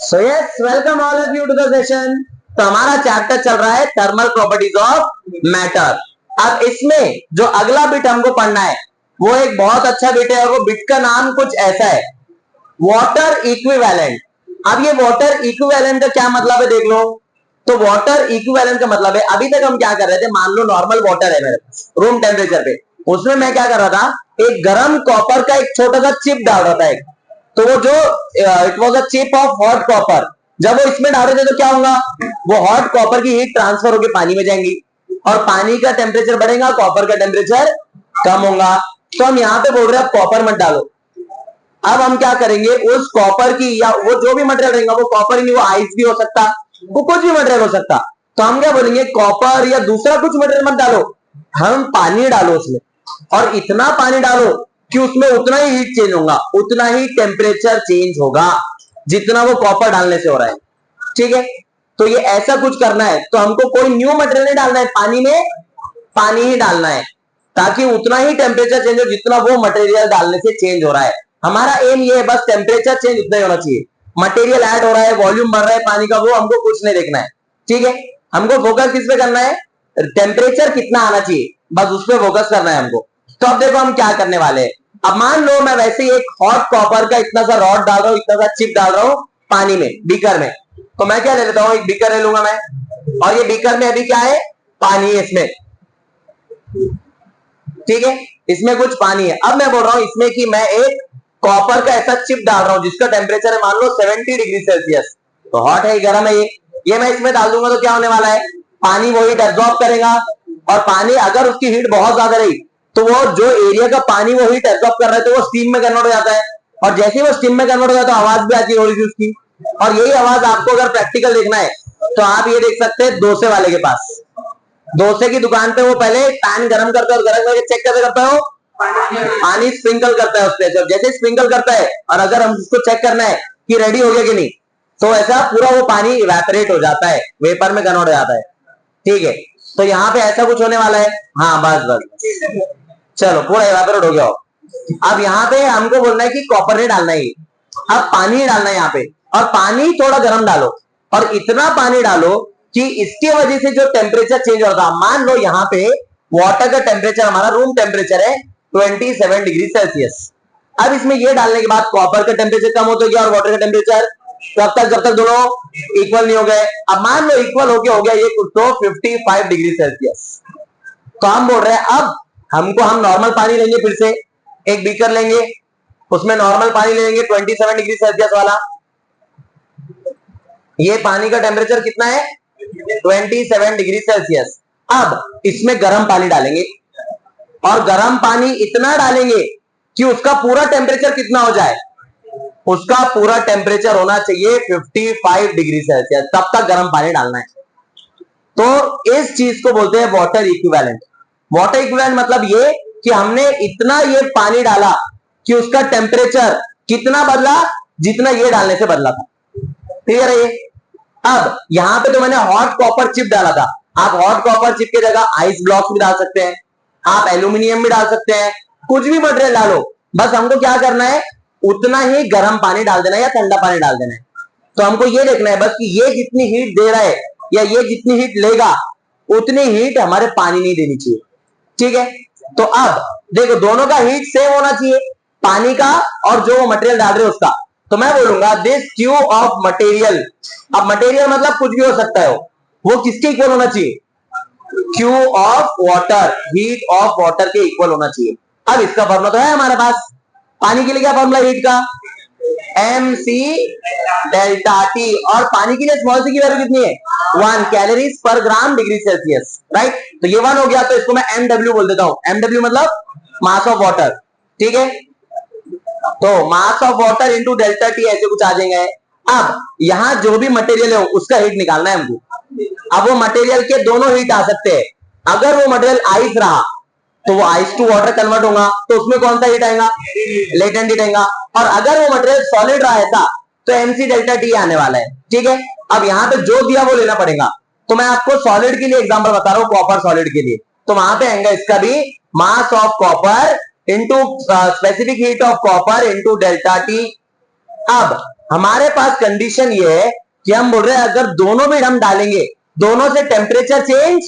So yes, welcome all of you to the session. तो हमारा chapter चल रहा है थर्मल प्रॉपर्टीज ऑफ मैटर। अब इसमें जो अगला बिट हमको पढ़ना है वो एक बहुत अच्छा बिट है और वो बिट का नाम कुछ ऐसा है, वाटर इक्विवेलेंट। अब ये वाटर इक्विवेलेंट का क्या मतलब है देख लो। तो वाटर इक्विवेलेंट का मतलब है, अभी तक हम क्या कर रहे थे, मान लो नॉर्मल वाटर है मेरे पास रूम टेम्परेचर पे, उसमें मैं क्या कर रहा था, एक गर्म कॉपर का एक छोटा सा चिप डाल रहा था एक। तो वो जो it was a chip off hot copper, जब वो इसमें डाल रहे थे तो क्या होगा, वो हॉट कॉपर की हीट ट्रांसफर होकर पानी में जाएंगी और पानी का टेम्परेचर बढ़ेगा, कॉपर का टेम्परेचर कम होगा। तो हम यहाँ पे बोल रहे हैं कॉपर मत डालो। अब हम क्या करेंगे, उस कॉपर की या वो जो भी मटेरियल रहेगा, वो कॉपर ही नहीं, वो आइस भी हो सकता, वो कुछ भी मटेरियल हो सकता। तो हम क्या बोलेंगे, कॉपर या दूसरा कुछ मटेरियल मत डालो, हम पानी डालो उसमें, और इतना पानी डालो कि उसमें उतना ही हीट चेंज होगा, उतना ही टेम्परेचर चेंज होगा जितना वो कॉपर डालने से हो रहा है। ठीक है, तो ये ऐसा कुछ करना है। तो हमको कोई न्यू मटेरियल नहीं डालना है, पानी में पानी ही डालना है ताकि उतना ही टेम्परेचर चेंज हो जितना वो मटेरियल डालने से चेंज हो रहा है। हमारा एम ये है, बस टेम्परेचर चेंज उतना ही होना चाहिए। मटेरियल ऐड हो रहा है, वॉल्यूम बढ़ रहा है पानी का, वो हमको कुछ नहीं देखना है। ठीक है, हमको फोकस किस पे करना है, टेम्परेचर कितना आना चाहिए, बस उस पर फोकस करना है हमको। तो अब देखो हम क्या करने वाले हैं। अब मान लो मैं वैसे ही एक हॉट कॉपर का इतना सा रॉड डाल रहा हूं, इतना सा चिप डाल रहा हूं पानी में, बीकर में। तो मैं क्या ले लेता हूं, एक बीकर ले लूंगा मैं, और ये बीकर में अभी क्या है, पानी है इसमें। ठीक है, इसमें कुछ पानी है। अब मैं बोल रहा हूं इसमें कि मैं एक कॉपर का ऐसा चिप डाल रहा हूं जिसका टेम्परेचर है मान लो 70 डिग्री सेल्सियस। तो हॉट है, गर्म है ये मैं इसमें डाल दूंगा तो क्या होने वाला है, पानी वो हीट एब्जॉर्ब करेगा, और पानी अगर उसकी हीट बहुत ज्यादा रही तो वो जो एरिया का पानी वो हीट एब्जॉर्ब कर रहा है तो वो स्टीम में कन्वर्ट हो जाता है, और जैसे ही वो स्टीम में कन्वर्ट हो जाता है तो आवाज भी आती है थोड़ी सी उसकी। और यही आवाज आपको अगर प्रैक्टिकल देखना है तो आप ये देख सकते हैं डोसे वाले के पास, डोसे की दुकान पे वो पहले पैन गरम करता है और गरम करके चेक कैसे करता है, पानी स्प्रिंकल करता है उस पर। जैसे स्प्रिंकल करता है और अगर हम उसको चेक करना है कि रेडी हो गया कि नहीं, तो ऐसा पूरा वो पानी इवेपोरेट हो जाता है, वेपर में कन्वर्ट हो जाता है। ठीक है, तो यहाँ पे ऐसा कुछ होने वाला है। हाँ बस बस, चलो पूरा इवेपोरेट हो गया हो। अब यहाँ पे हमको बोलना है कि कॉपर नहीं डालना है, अब पानी ही डालना है यहाँ पे, और पानी थोड़ा गर्म डालो, और इतना पानी डालो कि इसकी वजह से जो टेम्परेचर चेंज होता। मान लो यहाँ पे वाटर का टेम्परेचर, हमारा रूम टेम्परेचर है 27 डिग्री सेल्सियस। अब इसमें ये डालने के बाद कॉपर का टेम्परेचर कम होता गया और वाटर का टेम्परेचर तब तक जब तक दोनों इक्वल नहीं हो गए। अब मान लो इक्वल हो गया ये कुछ तो 55 डिग्री सेल्सियस। तो हम बोल रहे हैं अब हम नॉर्मल पानी लेंगे, फिर से एक बीकर लेंगे, उसमें नॉर्मल पानी लेंगे 27 डिग्री सेल्सियस वाला। ये पानी का टेम्परेचर कितना है, 27 डिग्री सेल्सियस। अब इसमें गर्म पानी डालेंगे, और गर्म पानी इतना डालेंगे कि उसका पूरा टेम्परेचर कितना हो जाए, उसका पूरा टेम्परेचर होना चाहिए 55 डिग्री सेल्सियस, तब तक गर्म पानी डालना है। तो इस चीज को बोलते हैं वाटर इक्विवेलेंट। वाटर इक्विवेलेंट मतलब ये कि हमने इतना ये पानी डाला कि उसका टेम्परेचर कितना बदला, जितना ये डालने से बदला था। क्लियर है ये। अब यहां पे तो मैंने हॉट कॉपर चिप डाला था, आप हॉट कॉपर चिप की जगह आइस ब्लॉक्स भी डाल सकते हैं, आप एल्यूमिनियम भी डाल सकते हैं, कुछ भी मटेरियल डालो, बस हमको क्या करना है, उतना ही गर्म पानी डाल देना है या ठंडा पानी डाल देना है। तो हमको ये देखना है बस कि ये जितनी हीट दे रहा है या ये जितनी हीट लेगा उतनी हीट हमारे पानी नहीं देनी चाहिए। ठीक है, तो अब देखो दोनों का हीट सेम होना चाहिए, पानी का और जो मटेरियल डाल रहे हो उसका। तो मैं बोलूंगा दिस क्यू ऑफ मटेरियल। अब मटेरियल मतलब कुछ भी हो सकता है, वो किसके इक्वल होना चाहिए, Q of water, heat of water के इक्वल होना चाहिए। अब इसका फॉर्मूला तो है हमारे पास, पानी के लिए क्या फॉर्मूला हीट का, एम सी डेल्टा टी, और पानी के लिए स्मॉल सी की वैल्यू कितनी है, 1 कैलोरीज पर ग्राम डिग्री सेल्सियस। राइट, तो ये 1 हो गया, तो इसको मैं एम डब्ल्यू बोल देता हूं। एम डब्ल्यू मतलब मास ऑफ वाटर। ठीक है, तो मास of water into delta T ऐसे कुछ आ जाएंगे। अब यहां जो भी मटेरियल है उसका हीट निकालना है हमको। अब वो मटेरियल के दोनों हीट आ सकते हैं, अगर वो मटेरियल आइस रहा तो वो आइस टू वाटर कन्वर्ट होगा, तो उसमें कौन सा हीट आएगा, लेटेंट हीट आएगा। और अगर वो मटेरियल सॉलिड रहा ऐसा तो एमसी डेल्टा टी आने वाला है। ठीक है, अब यहाँ पे जो दिया वो लेना पड़ेगा। तो मैं आपको सॉलिड के लिए एग्जांपल बता रहा हूँ, कॉपर सॉलिड के लिए, तो वहां पे आएगा इसका भी mass of copper into specific heat of copper into delta T. अब हमारे पास कंडीशन ये है कि हम बोल रहे हैं अगर दोनों में हम डालेंगे, दोनों से टेम्परेचर चेंज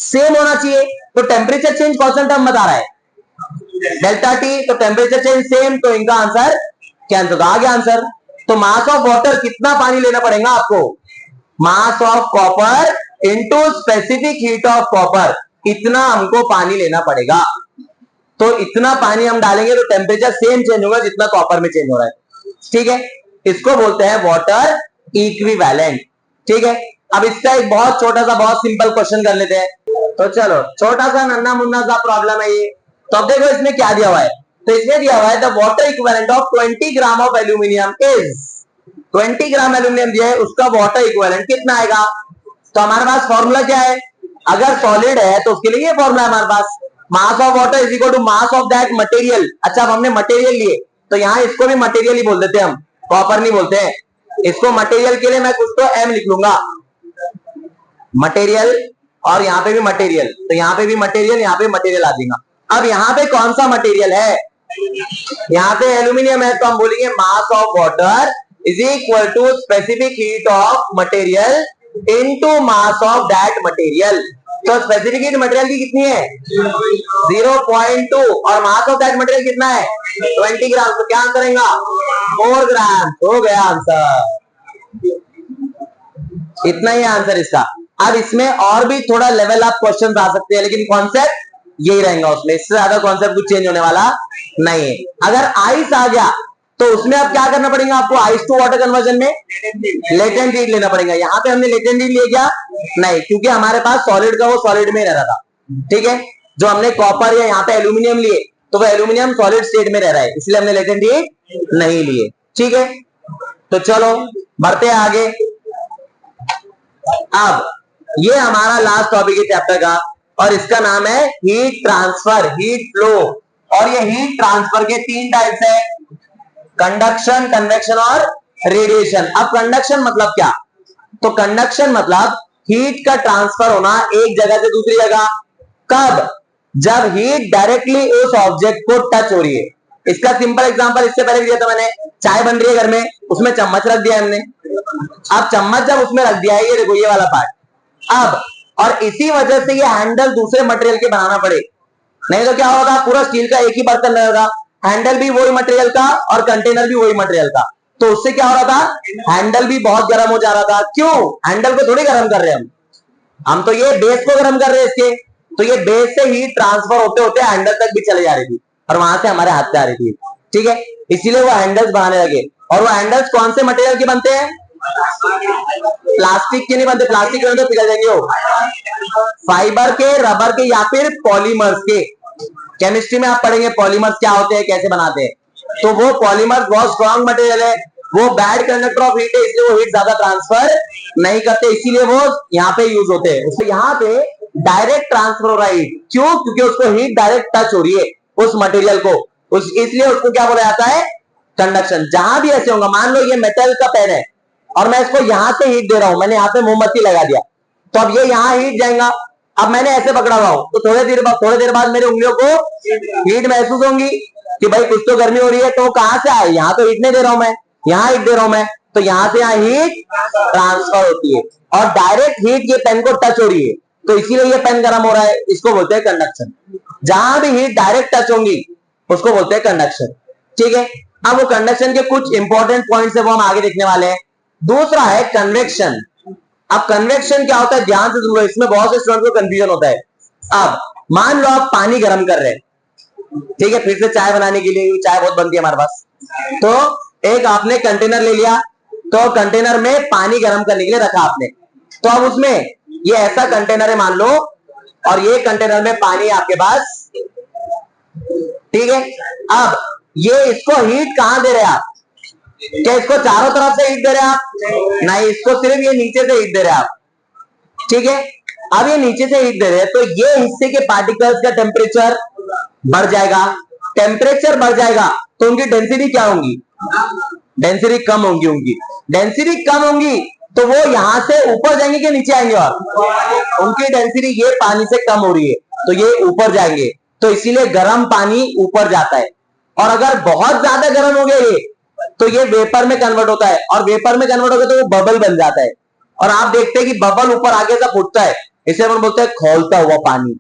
सेम होना चाहिए। तो टेम्परेचर चेंज कौन सा टर्म बता रहा है? Delta T. तो टेम्परेचर चेंज सेम, तो इनका आंसर कैंसिल। आ गया आंसर। तो मास ऑफ वाटर कितना पानी लेना पड़ेगा आपको? Mass of copper into specific heat of copper, इतना हमको पानी लेना पड़ेगा। तो इतना पानी हम डालेंगे तो टेम्परेचर सेम चेंज होगा जितना कॉपर में चेंज हो रहा है। ठीक है, इसको बोलते हैं वाटर इक्विवेलेंट। ठीक है, अब इसका एक बहुत छोटा सा बहुत सिंपल क्वेश्चन कर लेते हैं। तो चलो, छोटा सा नन्ना मुन्ना सा प्रॉब्लम है ये। तो अब देखो इसमें क्या दिया हुआ है। तो इसमें दिया हुआ है the water equivalent of 20 gram of aluminium is, 20 gram aluminium दिया है, उसका वाटर इक्विवेलेंट कितना आएगा? तो हमारे पास फॉर्मूला क्या है? अगर सॉलिड है तो उसके लिए ये फॉर्मूला है हमारे पास, mass of water is equal to mass of that material. अच्छा, अब हमने मटेरियल लिए तो यहां इसको भी मटेरियल ही बोल देते हैं हम, कॉपर नहीं बोलते हैं इसको। मटेरियल के लिए मैं कुछ तो एम लिख लूंगा, मटेरियल, और यहाँ पे भी मटेरियल, तो यहाँ पे भी मटेरियल, यहाँ पे मटेरियल आ जाएगा। अब यहाँ पे कौन सा मटेरियल है? यहाँ पे एल्यूमिनियम है, तो हम बोलेंगे mass of water is equal to specific heat of material into mass of that material. तो स्पेसिफिक हीट मटेरियल की कितनी है? 0.2, और मास ऑफ दैट मटेरियल कितना है? 20 ग्राम। तो क्या आंसर आएगा? 4 ग्राम। हो गया आंसर। इतना ही आंसर इसका। अब इसमें और भी थोड़ा लेवल अप क्वेश्चन आ सकते हैं, लेकिन कॉन्सेप्ट यही रहेगा उसमें, इससे ज्यादा कॉन्सेप्ट कुछ चेंज होने वाला नहीं है। अगर आइस आ गया तो उसमें अब क्या करना पड़ेगा आपको? आइस टू वाटर कन्वर्जन में लेटेंट हीट लेना पड़ेगा। यहाँ पे हमने लेटेंट हीट ले क्या? नहीं, क्योंकि हमारे पास सॉलिड का वो सॉलिड में रह रहा था। ठीक है, जो हमने कॉपर या यहाँ पे एल्यूमिनियम लिए तो वो एल्यूमिनियम सॉलिड स्टेट में रह रहा है, इसलिए हमने लेटेंट हीट नहीं लिए। ठीक है, तो चलो बढ़ते हैं आगे। अब ये हमारा लास्ट टॉपिक है चैप्टर का, और इसका नाम है हीट ट्रांसफर, हीट फ्लो। और ये हीट ट्रांसफर के 3 टाइप्स है, कंडक्शन, कन्वेक्शन और रेडिएशन। अब कंडक्शन मतलब क्या? तो कंडक्शन मतलब हीट का ट्रांसफर होना एक जगह से दूसरी जगह। कब? जब हीट डायरेक्टली उस ऑब्जेक्ट को टच हो रही है। इसका सिंपल एग्जांपल इससे पहले दिया था मैंने, चाय बन रही है घर में, उसमें चम्मच रख दिया हमने। अब चम्मच जब उसमें रख दिया है, ये देखो ये वाला पार्ट, अब और इसी वजह से ये हैंडल दूसरे मटेरियल के बनाना पड़े, नहीं तो क्या होगा? पूरा स्टील का एक ही बर्तन रहेगा, हैंडल भी वही मटेरियल का और कंटेनर भी वही मटेरियल का। तो उससे क्या हो रहा था? हैंडल भी बहुत गर्म हो जा रहा था। क्यों? हैंडल को थोड़ी गर्म कर रहे हैं हम तो ये बेस को गर्म कर रहे हैं इसके। तो ये बेस से हीट ट्रांसफर होते होते हैंडल तक भी चले जा रही थी, और वहां से हमारे हाथ पे आ रही थी। ठीक है, इसीलिए वो हैंडल्स बनाने लगे। और वो हैंडल्स कौन से मटेरियल के बनते हैं? प्लास्टिक के नहीं बनते, प्लास्टिक के तो पिघल जाएंगे वो, फाइबर के, रबर के, या फिर पॉलीमर्स के। केमिस्ट्री में आप पढ़ेंगे पॉलीमर्स क्या होते हैं, कैसे बनाते हैं। तो वो पॉलीमर्स बहुत स्ट्रॉन्ग मटेरियल है, वो बैड कंडक्टर ऑफ हीट है, इसलिए वो हीट ज्यादा ट्रांसफर नहीं करते, इसीलिए वो यहाँ पे यूज होते हैं। उसको यहाँ पे डायरेक्ट ट्रांसफर हो रहा है। क्यों? क्योंकि उसको हीट डायरेक्ट टच हो रही है उस मटेरियल को, इसलिए उसको क्या बोला जाता है? कंडक्शन। जहां भी ऐसे होगा, मान लो ये मेटल का पेन है और मैं इसको यहां से हीट दे रहा हूं, मैंने यहाँ पे मोमबत्ती लगा दिया, तो अब ये यहाँ हीट जाएगा। अब मैंने ऐसे पकड़ा हुआ हूं, तो थोड़ी देर बाद मेरी उंगलियों को हीट महसूस होंगी कि भाई कुछ तो गर्मी हो रही है। तो कहां से आए? यहाँ तो हीट नहीं दे रहा हूं मैं, यहाँ हीट दे रहा हूं मैं, तो यहां से यहाँ हीट ट्रांसफर होती है और डायरेक्ट हीट ये पेन को टच हो रही है, तो इसीलिए ये पेन गर्म हो रहा है। इसको बोलते हैं कंडक्शन। जहां भी हीट डायरेक्ट टच होंगी उसको बोलते हैं कंडक्शन। ठीक है, अब वो कंडक्शन के कुछ इंपॉर्टेंट पॉइंट्स है वो हम आगे देखने वाले हैं। दूसरा है कन्वेक्शन। अब कन्वेक्शन क्या होता है, ध्यान से सुन लो, इसमें बहुत से स्टूडेंट को कंफ्यूजन होता है। अब मान लो आप पानी गर्म कर रहे हैं, ठीक है, फिर से चाय बनाने के लिए, चाय बहुत बनती है हमारे पास, तो एक आपने कंटेनर ले लिया, तो कंटेनर में पानी गर्म करने के लिए रखा आपने। तो अब उसमें ये ऐसा कंटेनर है मान लो, और ये कंटेनर में पानी आपके पास, ठीक है। अब ये इसको हीट कहां दे रहे हैं आप? क्या इसको चारों तरफ से हीट दे रहे हैं आप? नहीं, इसको सिर्फ ये नीचे से हीट दे रहे हैं आप। ठीक है, अब ये नीचे से हीट दे रहे हैं, तो ये हिस्से के पार्टिकल्स का टेम्परेचर बढ़ जाएगा। टेम्परेचर बढ़ जाएगा तो उनकी डेंसिटी क्या होंगी? डेंसिटी कम होंगी। उनकी डेंसिटी कम होंगी तो वो यहां से ऊपर जाएंगे कि नीचे आएंगे? और उनकी डेंसिटी ये पानी से कम हो रही है तो ये ऊपर जाएंगे, तो इसीलिए गर्म पानी ऊपर जाता है। और अगर बहुत ज्यादा गर्म हो गया ये, तो ये वेपर में कन्वर्ट होता है, और वेपर में कन्वर्ट होगा तो वो बबल बन जाता है, और आप देखते हैं कि बबल ऊपर आगे से फूटता है, इसे अपन बोलते हैं खौलता हुआ पानी।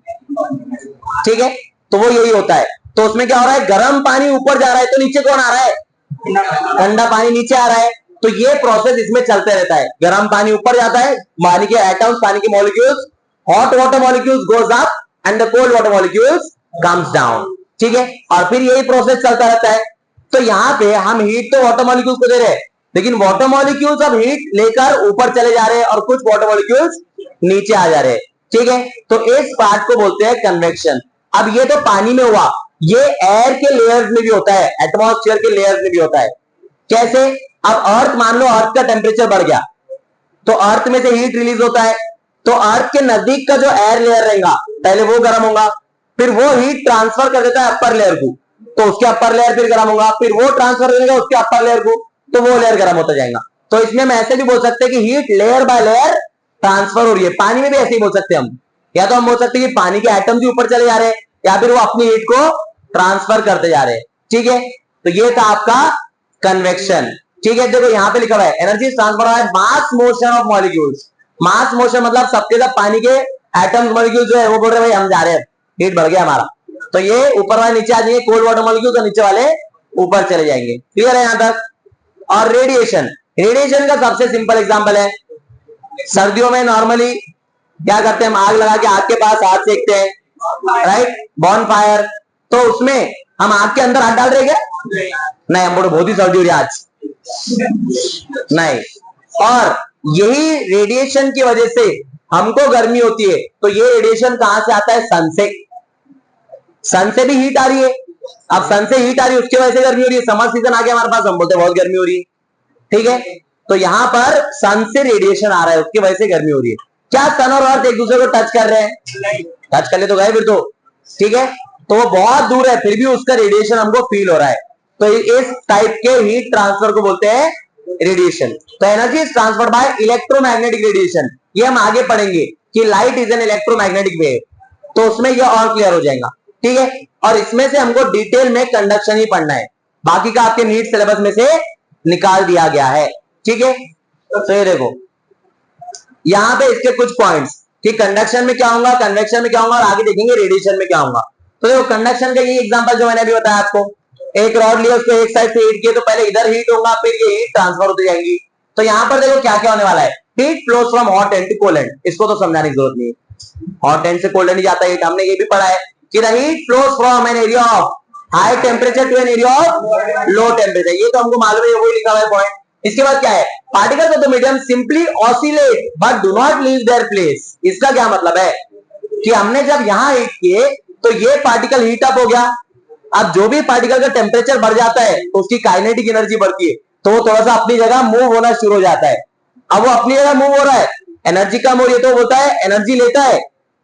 ठीक है, तो वो यही होता है। तो उसमें क्या हो रहा है, गर्म पानी ऊपर जा रहा है तो नीचे कौन आ रहा है, ठंडा पानी नीचे आ रहा है। तो ये प्रोसेस इसमें चलते रहता है, गर्म पानी ऊपर जाता है, पानी के एटम्स, पानी के molecules, hot water molecules goes up and the cold water molecules comes down. ठीक है, और फिर यही प्रोसेस चलता रहता है। तो यहाँ पे हम हीट तो वाटर मॉलिक्यूल्स को दे रहे हैं, लेकिन वाटर मॉलिक्यूल्स अब हीट लेकर ऊपर चले जा रहे हैं और कुछ वाटर मॉलिक्यूल्स नीचे आ जा रहे हैं। ठीक है, तो इस पार्ट को बोलते हैं कन्वेक्शन। अब ये तो पानी में हुआ, ये एयर के लेयर्स में भी होता है, एटमॉस्फेयर के लेयर्स में भी होता है। कैसे, अब अर्थ, मान लो अर्थ का टेम्परेचर बढ़ गया तो अर्थ में से हीट रिलीज होता है, तो अर्थ के नजदीक का जो एयर लेयर रहेगा पहले वो गर्म होगा, फिर वो हीट ट्रांसफर कर देता है अपर लेयर को, तो उसके अपर लेयर फिर गर्म होगा, फिर वो ट्रांसफर करेगा उसके अपर लेयर को, तो वो लेयर गर्म होता जाएगा। तो इसमें हम ऐसे भी बोल सकते हैं कि heat layer by layer transfer हो रही है। पानी में भी ऐसे ही बोल सकते हैं हम, या तो हम बोल सकते हैं कि पानी के एटम्स भी ऊपर चले जा रहे हैं, या फिर वो अपनी हीट को ट्रांसफर करते जा रहे हैं। ठीक है, तो ये था आपका कन्वेक्शन। ठीक है, देखो यहाँ पे लिखा हुआ है एनर्जी ट्रांसफर है mass motion of molecules. Mass motion मतलब सबके सब पानी के एटम्स मॉलिक्यूल जो है वो बोल रहे हैं भाई हम जा रहे हैं, हीट बढ़ गया हमारा, तो ये ऊपर वाले नीचे आ जाएंगे, कोल्ड वाटर मॉलिक्यूल तो नीचे वाले ऊपर चले जाएंगे। क्लियर है यहाँ तक। और रेडिएशन, रेडिएशन का सबसे सिंपल एग्जांपल है, सर्दियों में नॉर्मली क्या करते हैं, हम आग लगा के आग के पास हाथ सेकते हैं, राइट, बॉन फायर। तो उसमें हम आग के अंदर हाथ डाल रहे क्या, नहीं, हम बहुत ही सर्दी हो रही आज, नहीं। और यही रेडिएशन की वजह से हमको गर्मी होती है। तो ये रेडिएशन कहां से आता है, सन से। सन से भी हीट आ रही है, अब सन से हीट आ रही है उसकी वजह से गर्मी हो रही है। समर सीजन आ गया हमारे पास, हम बोलते हैं बहुत गर्मी हो रही है। ठीक है, तो यहां पर सन से रेडिएशन आ रहा है, उसकी वजह से गर्मी हो रही है। क्या सन और अर्थ एक दूसरे को टच कर रहे हैं, टच कर ले तो गए फिर तो। ठीक है, तो वो बहुत दूर है फिर भी उसका रेडिएशन हमको फील हो रहा है, तो इस टाइप के हीट ट्रांसफर को बोलते हैं रेडिएशन। तो energy is transferred by electromagnetic radiation, ये हम आगे पढ़ेंगे कि light is an electromagnetic wave, तो उसमें ये और क्लियर हो जाएगा। ठीक है, और इसमें से हमको डिटेल में कंडक्शन ही पढ़ना है, बाकी का आपके नीट सिलेबस में से निकाल दिया गया है। ठीक है, तो ये देखो यहां पे इसके कुछ पॉइंट्स कि कंडक्शन में क्या होगा, कन्वेक्शन में क्या होगा, और आगे देखेंगे रेडिएशन में क्या होगा। तो देखो कंडक्शन का ये एग्जांपल जो मैंने अभी बताया आपको, एक रॉड लिया उसको एक साइड से हीट किया, तो पहले इधर हीट होगा फिर ये हीट ट्रांसफर होती जाएंगी। तो यहां पर देखो क्या क्या होने वाला है, heat flows from hot end to cold end, इसको तो समझाने की जरूरत नहीं है, हॉट एंड से कोल्ड एंड ही जाता है हीट, हमने ये भी पढ़ा है कि the heat flows from an area of high temperature to an area of low temperature, ये तो हमको मालूम है, वही लिखा हुआ है पॉइंट। इसके बाद क्या है, particles of the medium simply oscillate but do not leave their place. इसका क्या मतलब है कि हमने जब यहां हीट किए तो ये पार्टिकल हीट अप हो गया, अब जो भी पार्टिकल का टेम्परेचर बढ़ जाता है तो उसकी काइनेटिक एनर्जी बढ़ती है, तो वो थोड़ा सा अपनी जगह मूव होना शुरू हो जाता है। अब वो अपनी जगह मूव हो रहा है, एनर्जी कम हो रही है, तो बोलता है एनर्जी लेता है,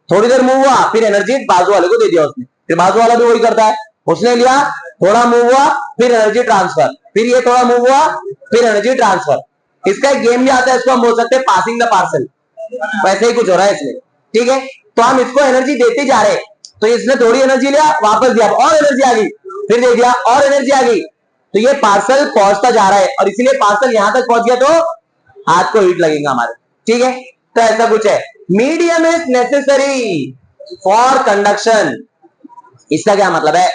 थोड़ी देर मूव हुआ फिर एनर्जी बाजू वाले को दे दिया उसने, फिर बाजू वाला भी वही करता है, उसने लिया थोड़ा मूव हुआ फिर एनर्जी ट्रांसफर, फिर ये थोड़ा मूव हुआ फिर एनर्जी ट्रांसफर। इसका एक गेम भी आता है, इसको हम बोल सकते हैं पासिंग द पार्सल, वैसे ही कुछ हो रहा है इसमें। ठीक है, तो हम इसको एनर्जी देते जा रहे हैं, तो इसने थोड़ी एनर्जी लिया वापस दिया, और एनर्जी आ गई, फिर दे दिया और एनर्जी आ गई, तो ये पार्सल पहुंचता जा रहा है, और इसीलिए पार्सल यहां तक पहुंच गया तो हाथ को हीट लगेगा हमारे। ठीक है, तो ऐसा कुछ है। Medium is necessary for conduction, इसका क्या मतलब है,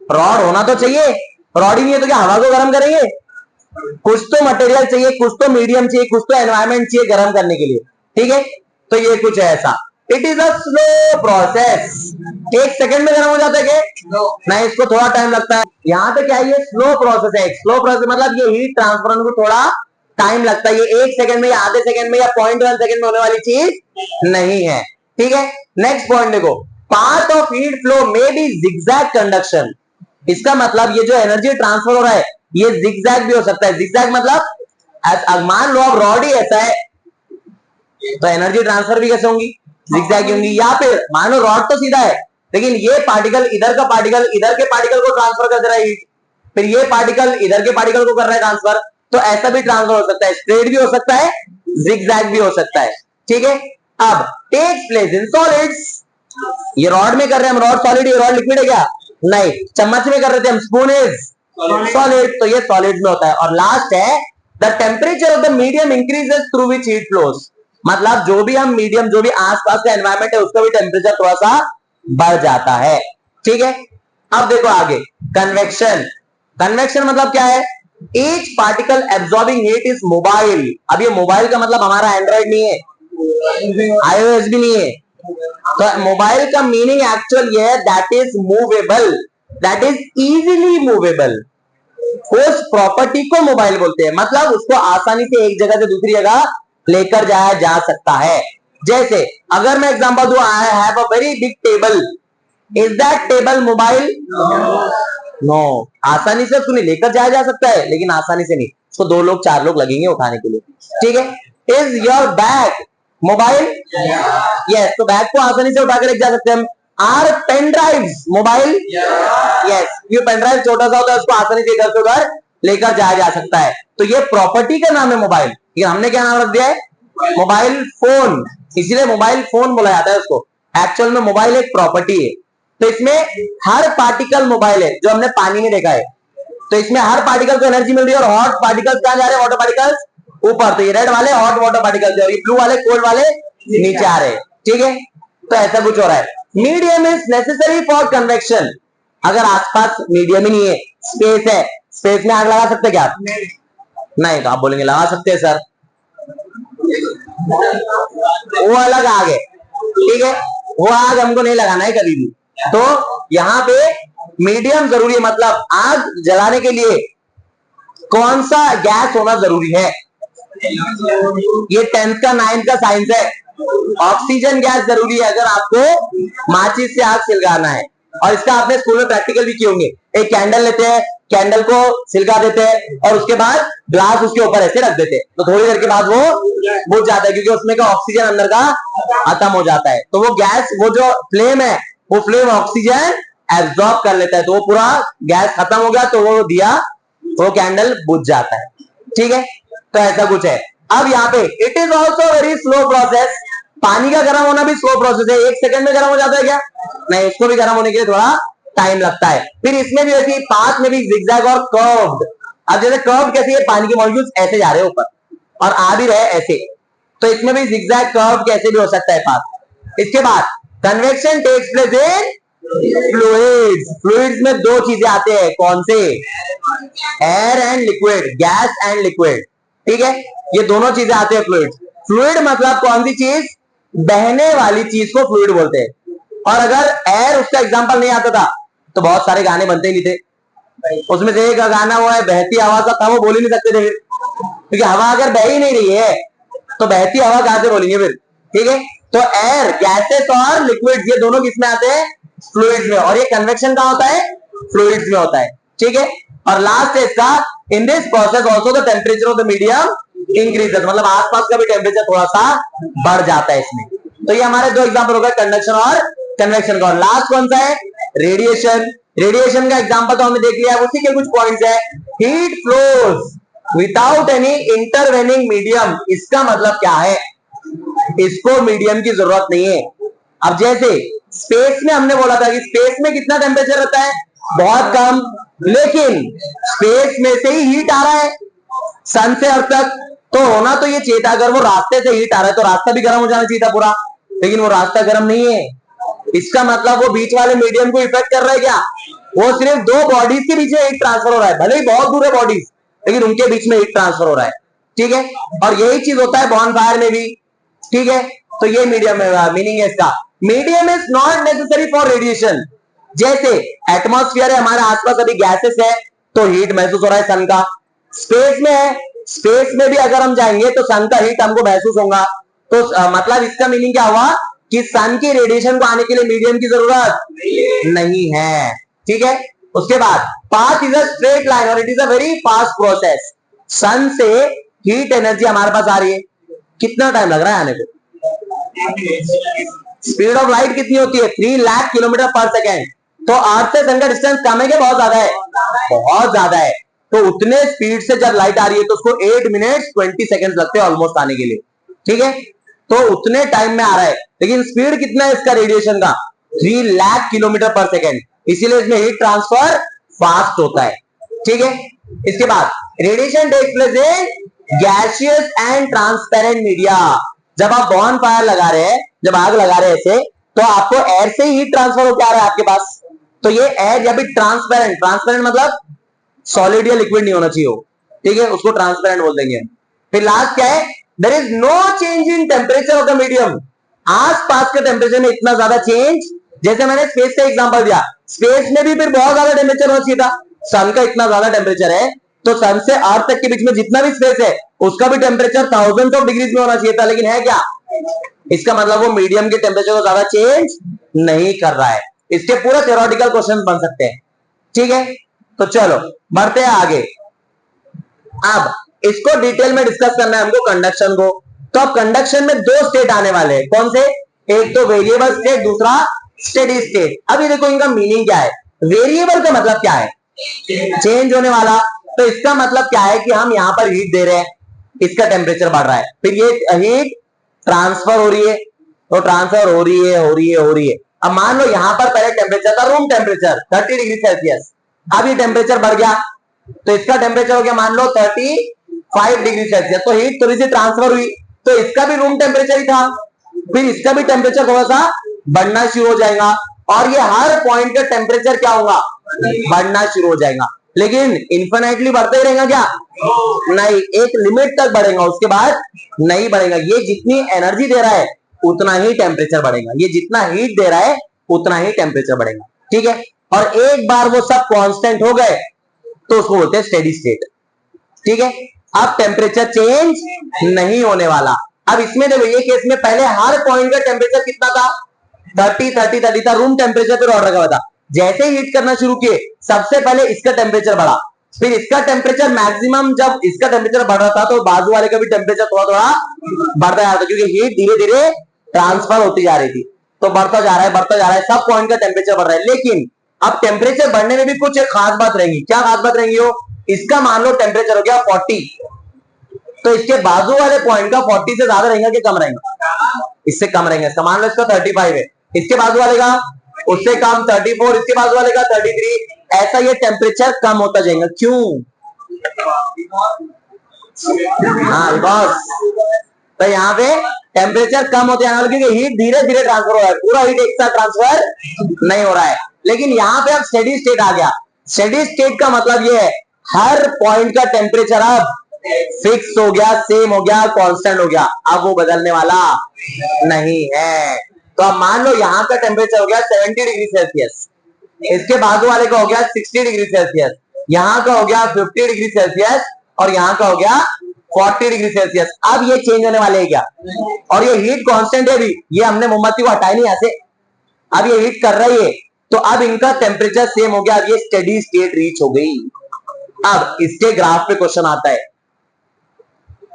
रॉड होना तो चाहिए, रॉड ही नहीं है तो क्या हवा को गर्म करेंगे, कुछ तो मटेरियल चाहिए, कुछ तो मीडियम चाहिए, कुछ तो एनवायरमेंट चाहिए गर्म करने के लिए। ठीक है, तो ये कुछ है ऐसा। It is a slow process, एक सेकंड में गर्म हो जाता है क्या, नहीं, इसको थोड़ा टाइम लगता है। यहाँ पे क्या है, ये स्लो प्रोसेस है, स्लो प्रोसेस मतलब ये हीट ट्रांसफर को थोड़ा टाइम लगता है, ये एक सेकंड में या आधे सेकंड में या 0.1 सेकंड में होने वाली चीज नहीं है। ठीक है, नेक्स्ट पॉइंट देखो, पाथ ऑफ हीट फ्लो में बी जिगजैग कंडक्शन, इसका मतलब ये जो एनर्जी ट्रांसफर हो रहा है ये जिगजैग भी हो सकता है। जिगजैग मतलब मान लो अब रॉड ही ऐसा है तो एनर्जी ट्रांसफर भी कैसे होंगी, जिगजैग होंगी, या फिर मानो रॉड तो सीधा है लेकिन ये पार्टिकल इधर का पार्टिकल इधर के पार्टिकल को ट्रांसफर कर दे रहा है हीट, फिर ये पार्टिकल इधर के पार्टिकल को कर रहा है ट्रांसफर, तो ऐसा भी ट्रांसफर हो सकता है, स्ट्रेट भी हो सकता है, जिगजैग भी हो सकता है। ठीक है, अब टेक्स प्लेस इन सॉलिड्स, ये रॉड में कर रहे हैं हम, रॉड सॉलिड, ये रॉड लिक्विड है क्या, नहीं, चम्मच में कर रहे थे हम, स्पून इज सॉलिड, तो ये सॉलिड में होता है। और लास्ट है the temperature of the medium increases through which heat flows, मतलब जो भी हम मीडियम, जो भी आसपास का एनवायरमेंट है उसका भी टेम्परेचर थोड़ा सा बढ़ जाता है। ठीक है, अब देखो आगे कन्वेक्शन। कन्वेक्शन मतलब क्या है? Each particle absorbing heat is mobile. अब ये मोबाइल का मतलब हमारा एंड्रॉइड नहीं है, iOS भी नहीं है। तो मोबाइल का मीनिंग एक्चुअल ये है that is movable, that is easily movable. उस प्रॉपर्टी को मोबाइल बोलते हैं, मतलब उसको आसानी से एक जगह से दूसरी जगह लेकर जाया जा सकता है। जैसे अगर मैं एग्जांपल दूं, I have a very big table, is that table mobile? No. आसानी से उसको लेकर जाया जा सकता है लेकिन आसानी से नहीं, उसको 2 लोग 4 लोग लगेंगे उठाने के लिए। ठीक है, is your bag mobile? Yes, तो बैग को आसानी से उठाकर लेकर जा सकते हैं हम। Are pen drives mobile? Yes, ये पेन ड्राइव छोटा सा होता है, उसको आसानी से इधर से उधर लेकर जाया जा सकता है। तो ये प्रॉपर्टी का नाम है मोबाइल, ये हमने क्या नाम रख दिया है? Mobile phone. इसीलिए मोबाइल फोन बोला जाता है उसको। एक्चुअल में मोबाइल एक प्रॉपर्टी है। तो इसमें हर पार्टिकल मोबाइल है, जो हमने पानी में देखा है। तो इसमें हर पार्टिकल को एनर्जी मिल रही है, और हॉट पार्टिकल्स कहां जा रहे हैं? वाटर पार्टिकल्स ऊपर। तो ये रेड वाले हॉट वाटर पार्टिकल्स, और ये ब्लू वाले कोल्ड वाले नीचे आ रहे हैं। ठीक है, तो ऐसा कुछ हो रहा है। Medium is necessary for convection. अगर आसपास मीडियम ही नहीं है, स्पेस है, स्पेस में आग लगा सकते क्या आप? नहीं, तो आप बोलेंगे लगा सकते हैं सर, वो अलग आग है। ठीक है, वो आग हमको नहीं लगाना है कभी भी। तो यहाँ पे मीडियम जरूरी है, मतलब आग जलाने के लिए कौन सा गैस होना जरूरी है? ये 10th का 9th का साइंस है। ऑक्सीजन गैस जरूरी है अगर आपको माचिस से आग सिलगाना है। और इसका आपने स्कूल में प्रैक्टिकल भी किए होंगे। एक कैंडल लेते हैं, कैंडल को सिलगा देते हैं, और उसके बाद ग्लास उसके ऊपर ऐसे रख देते हैं, तो थोड़ी देर के बाद वो बुझ जाता है, क्योंकि उसमें का ऑक्सीजन अंदर का खत्म हो जाता है। तो वो गैस, वो जो फ्लेम है, वो फ्लेम ऑक्सीजन एब्जॉर्ब कर लेता है, तो वो पूरा गैस खत्म हो गया, तो वो दिया, वो कैंडल बुझ जाता है। ठीक है, तो ऐसा कुछ है। अब यहाँ पे it is also very slow process. पानी का गर्म होना भी स्लो प्रोसेस है। 1 सेकंड में गर्म हो जाता है क्या? नहीं, उसको भी गर्म होने के लिए थोड़ा टाइम लगता है। फिर इसमें भी ऐसी पाथ में भी जिगजैग और कर्व्ड। अब जैसे कर्व्ड कैसी है? पानी के मॉलिक्यूल्स ऐसे जा रहे हैं ऊपर और आ भी रहे ऐसे, तो इसमें भी जिगजैग कर्व्ड कैसे भी हो सकता है पाथ। इसके बाद convection takes place in fluids. Fluids में 2 चीजें आते हैं, कौन से? Air and liquid, gas and liquid. ठीक है, ये दोनों चीजें आते हैं फ्लूइड। फ्लूइड मतलब कौन सी चीज? बहने वाली चीज को फ्लूइड बोलते हैं। और अगर एयर उसका एग्जांपल नहीं आता था तो बहुत सारे गाने बनते ही नहीं थे। उसमें से एक गाना वो है बहती हवा का था, वो बोल ही नहीं सकते थे फिर, क्योंकि हवा अगर बह ही नहीं रही है तो बहती हवा कहां से बोलेंगे फिर? ठीक है, तो एयर, गैसेस और लिक्विड्स, ये दोनों किसमें आते हैं? फ्लूइड्स में। और ये कन्वेक्शन कहां होता है? फ्लूइड्स में होता है। ठीक है, और लास्ट है इसका, in this process also the temperature of the medium increases, मतलब आसपास का भी टेम्परेचर थोड़ा सा बढ़ जाता है इसमें। तो ये हमारे 2 एग्जांपल हो गए, कंडक्शन और कन्वेक्शन का। और लास्ट कौन सा है? रेडिएशन। रेडिएशन का एग्जांपल तो हमने देख लिया है, उसी के कुछ पॉइंट्स है। Heat flows without any intervening medium. इसका मतलब क्या है? इसको मीडियम की जरूरत नहीं है। अब जैसे स्पेस में हमने बोला था कि स्पेस में कितना टेम्परेचर रहता है? बहुत कम, लेकिन स्पेस में से ही हीट आ रहा है सन से अर्थ तक, तो होना तो ये चाहिए था, अगर वो रास्ते से हीट आ रहा है तो रास्ता भी गर्म हो जाना चाहिए था पूरा, लेकिन वो रास्ता गर्म नहीं है। इसका मतलब वो बीच वाले मीडियम को इफेक्ट कर रहा है क्या? वो सिर्फ 2 बॉडीज के बीच में हीट ट्रांसफर हो रहा है, भले ही बहुत दूर है बॉडीज, लेकिन उनके बीच में हीट ट्रांसफर हो रहा है। ठीक है, और यही चीज होता है बॉनफायर में भी। ठीक है, तो ये मीडियम मीनिंग है इसका। Medium is not necessary for radiation. जैसे एटमॉस्फेयर है, हमारे आसपास अभी गैसेस है, तो हीट महसूस हो रहा है सन का। स्पेस में है, स्पेस में भी अगर हम जाएंगे तो सन का हीट हमको महसूस होगा। तो मतलब इसका मीनिंग क्या हुआ कि सन की रेडिएशन को आने के लिए मीडियम की जरूरत नहीं है। ठीक है, उसके बाद path is a straight line और it is a very fast process. Sun से हीट एनर्जी हमारे पास आ रही है, कितना टाइम लग रहा है आने को? स्पीड ऑफ लाइट कितनी होती है? 3 लाख किलोमीटर पर सेकेंड। तो अर्थ से सन का डिस्टेंस कम है क्या बहुत ज्यादा है? बहुत ज्यादा है। तो उतने स्पीड से जब लाइट आ रही है तो उसको 8 मिनट 20 सेकेंड लगते हैं ऑलमोस्ट आने के लिए। ठीक है, तो उतने टाइम में आ रहा है, लेकिन स्पीड कितना है इसका रेडिएशन का? 3 लाख किलोमीटर पर सेकेंड। इसीलिए इसमें हीट ट्रांसफर फास्ट होता है। ठीक है। इसके बाद radiation takes place in gaseous and transparent media. जब आप बॉन फायर लगा रहे हैं, जब आग लगा रहे हैं ऐसे, तो आपको एयर से हीट ट्रांसफर होकर आ रहा है आपके पास। तो ये एयर या भी ट्रांसपेरेंट, ट्रांसपेरेंट मतलब सॉलिड या लिक्विड नहीं होना चाहिए हो, ठीक है, उसको ट्रांसपेरेंट बोल देंगे हम। फिर लास्ट क्या है, there is no change in temperature of the medium. आसपास के टेम्परेचर में इतना ज्यादा चेंज, जैसे मैंने स्पेस का एग्जांपल दिया, स्पेस में भी फिर बहुत ज्यादा टेम्परेचर होना चाहिए था। सन का इतना ज्यादा टेम्परेचर है, तो सन से अर्थ तक के बीच में जितना भी स्पेस है उसका भी टेम्परेचर थाउजेंड्स ऑफ डिग्रीज में होना चाहिए था, लेकिन है क्या? इसका मतलब वो मीडियम के टेम्परेचर को ज्यादा चेंज नहीं कर रहा है। इसके पूरा थ्योरेटिकल क्वेश्चन बन सकते हैं, ठीक है। तो चलो बढ़ते हैं आगे। अब इसको डिटेल में डिस्कस करना है हमको, कंडक्शन को। तो अब कंडक्शन में दो स्टेट आने वाले हैं, कौन से? एक तो वेरिएबल स्टेट, दूसरा स्टेडी स्टेट। अब ये देखो इनका मीनिंग क्या है। वेरिएबल का मतलब क्या है? चेंज होने वाला। तो इसका मतलब क्या है कि हम यहां पर हीट दे रहे हैं, इसका टेम्परेचर बढ़ रहा है, फिर ये हीट ट्रांसफर हो रही है, तो ट्रांसफर हो रही है। अब मान लो यहां पर पहले टेम्परेचर था रूम टेम्परेचर 30 डिग्री सेल्सियस, अब ये टेम्परेचर बढ़ गया, तो इसका टेम्परेचर हो गया मान लो 35 डिग्री सेल्सियस। तो हीट थोड़ी सी ट्रांसफर हुई, तो इसका भी रूम टेम्परेचर ही था, फिर इसका भी टेम्परेचर थोड़ा सा बढ़ना शुरू हो जाएगा, और ये हर पॉइंट का टेम्परेचर क्या होगा? बढ़ना शुरू हो जाएगा। लेकिन इन्फिनिटली बढ़ता ही रहेगा क्या? नहीं, एक लिमिट तक बढ़ेगा, उसके बाद नहीं बढ़ेगा। ये जितनी एनर्जी दे रहा है उतना ही टेम्परेचर बढ़ेगा, ये जितना हीट दे रहा है उतना ही टेम्परेचर बढ़ेगा, ठीक है। और एक बार वो सब कांस्टेंट हो गए तो उसको बोलते हैं स्टेडी स्टेट, ठीक है। अब टेम्परेचर चेंज नहीं होने वाला। अब इसमें देखो ये केस में पहले हर पॉइंट का टेम्परेचर कितना था? 30 था, रूम टेम्परेचर पे ऑर्डर का था। जैसे हीट करना शुरू किए, सबसे पहले इसका टेम्परेचर बढ़ा, फिर इसका टेम्परेचर मैक्सिमम, जब इसका टेम्परेचर बढ़ रहा था तो बाजू वाले का भी टेम्परेचर थोड़ा थोड़ा बढ़ता जा रहा था, क्योंकि हीट धीरे धीरे ट्रांसफर होती जा रही थी। तो बढ़ता जा रहा है, सब पॉइंट का टेम्परेचर बढ़ रहा है। लेकिन अब टेम्परेचर बढ़ने में भी कुछ एक खास बात रहेगी। क्या खास बात रहेगी? हो, इसका मान लो टेम्परेचर हो गया 40, तो इसके बाजू वाले पॉइंट का 40 से ज्यादा रहेगा कि कम रहेगा? इससे कम रहेगा। इसका मान लो इसका 35 है, इसके बाजू वाले का उससे कम 34, इसके बाजू वाले का 33, ऐसा ये टेम्परेचर कम होता जाएगा। क्यों? हाँ बॉस, तो यहाँ पे टेम्परेचर कम होते जाने वाला, क्योंकि हीट धीरे धीरे ट्रांसफर हो रहा है, पूरा हीट एक साथ ट्रांसफर नहीं हो रहा है। लेकिन यहाँ पे अब स्टेडी स्टेट आ गया। स्टेडी स्टेट का मतलब ये है हर पॉइंट का टेम्परेचर अब फिक्स हो गया, सेम हो गया, कांस्टेंट हो गया, अब वो बदलने वाला नहीं है। तो अब मान लो यहाँ का टेम्परेचर हो गया 70 डिग्री सेल्सियस, इसके बाजू वाले का हो गया 60 डिग्री सेल्सियस, यहाँ का हो गया 50 डिग्री सेल्सियस, और यहाँ का हो गया 40 डिग्री सेल्सियस। अब ये चेंज होने वाले हैं क्या? और ये हीट कांस्टेंट है भी, ये हमने मोमबत्ती को हटाई नहीं यहाँ से, अब ये हीट कर रही है, तो अब इनका टेम्परेचर सेम हो गया, अब ये स्टेडी स्टेट रीच हो गई। अब इसके ग्राफ पे क्वेश्चन आता है।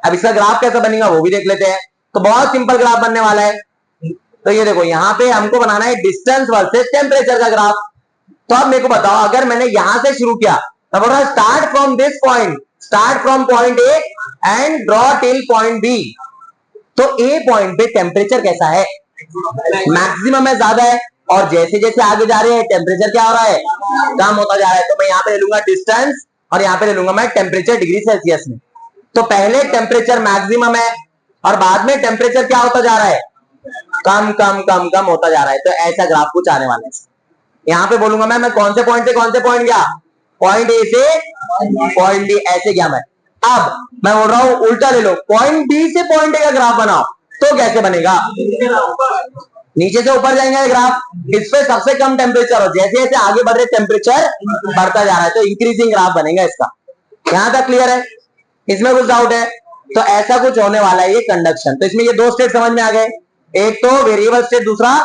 अब इसका ग्राफ कैसा बनेगा वो भी देख लेते हैं। तो बहुत सिंपल ग्राफ बनने वाला है। तो ये देखो यहाँ पे हमको बनाना है डिस्टेंस वर्सेस टेम्परेचर का ग्राफ। तो अब मेरे को बताओ, अगर मैंने यहां से शुरू किया, तो बोल रहा है start from this point, start from point A and draw till point B. तो ए पॉइंट पे टेम्परेचर कैसा है? मैक्सिमम है, ज्यादा है, और जैसे जैसे आगे जा रहे हैं टेम्परेचर क्या हो रहा है? कम होता जा रहा है। तो मैं यहाँ पे ले लूंगा डिस्टेंस, और यहाँ पे ले लूंगा मैं टेम्परेचर डिग्री सेल्सियस में। तो पहले टेम्परेचर मैक्सिमम है, और बाद में टेम्परेचर क्या होता जा रहा है? कम कम कम कम होता जा रहा है। तो ऐसा ग्राफ कुछ आने वाला है। यहाँ पे बोलूंगा मैं कौन से पॉइंट से कौन से पॉइंट गया? पॉइंट ए से पॉइंट डी, ऐसे गया मैं। अब मैं बोल रहा हूं उल्टा ले लो, पॉइंट डी से पॉइंट ए का ग्राफ बनाओ, तो कैसे बनेगा? नीचे से ऊपर जाएंगे ग्राफ, इस पे सबसे कम टेम्परेचर हो, जैसे जैसे आगे बढ़ रहे टेम्परेचर बढ़ता जा रहा है, तो इंक्रीजिंग ग्राफ बनेगा इसका। यहां तक क्लियर है? इसमें कुछ डाउट है? तो ऐसा कुछ होने वाला है ये कंडक्शन। तो इसमें ये दो स्टेट समझ में आ गए, एक तो वेरिएबल स्टेट, दूसरा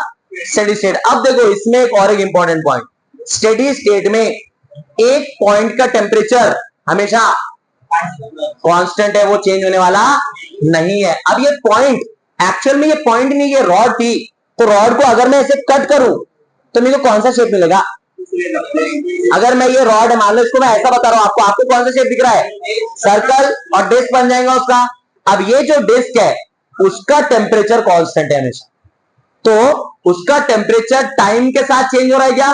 स्टेडी स्टेट। अब देखो इसमें एक और एक इंपॉर्टेंट पॉइंट, स्टेडी स्टेट में एक पॉइंट का टेम्परेचर हमेशा कांस्टेंट है, वो चेंज होने वाला नहीं है। अब ये पॉइंट एक्चुअल में ये पॉइंट नहीं, ये रॉड थी, तो रॉड को अगर मैं इसे कट करूं तो मेरे को कौन सा शेप मिलेगा? अगर मैं ये रॉड है, मान लो इसको मैं ऐसा बता रहा हूं आपको, आपको कौन सा शेप दिख रहा है? सर्कल, और डिस्क बन जाएगा उसका। अब ये जो डिस्क है उसका टेम्परेचर कांस्टेंट है हमेशा, तो उसका टेम्परेचर टाइम के साथ चेंज हो रहा है क्या?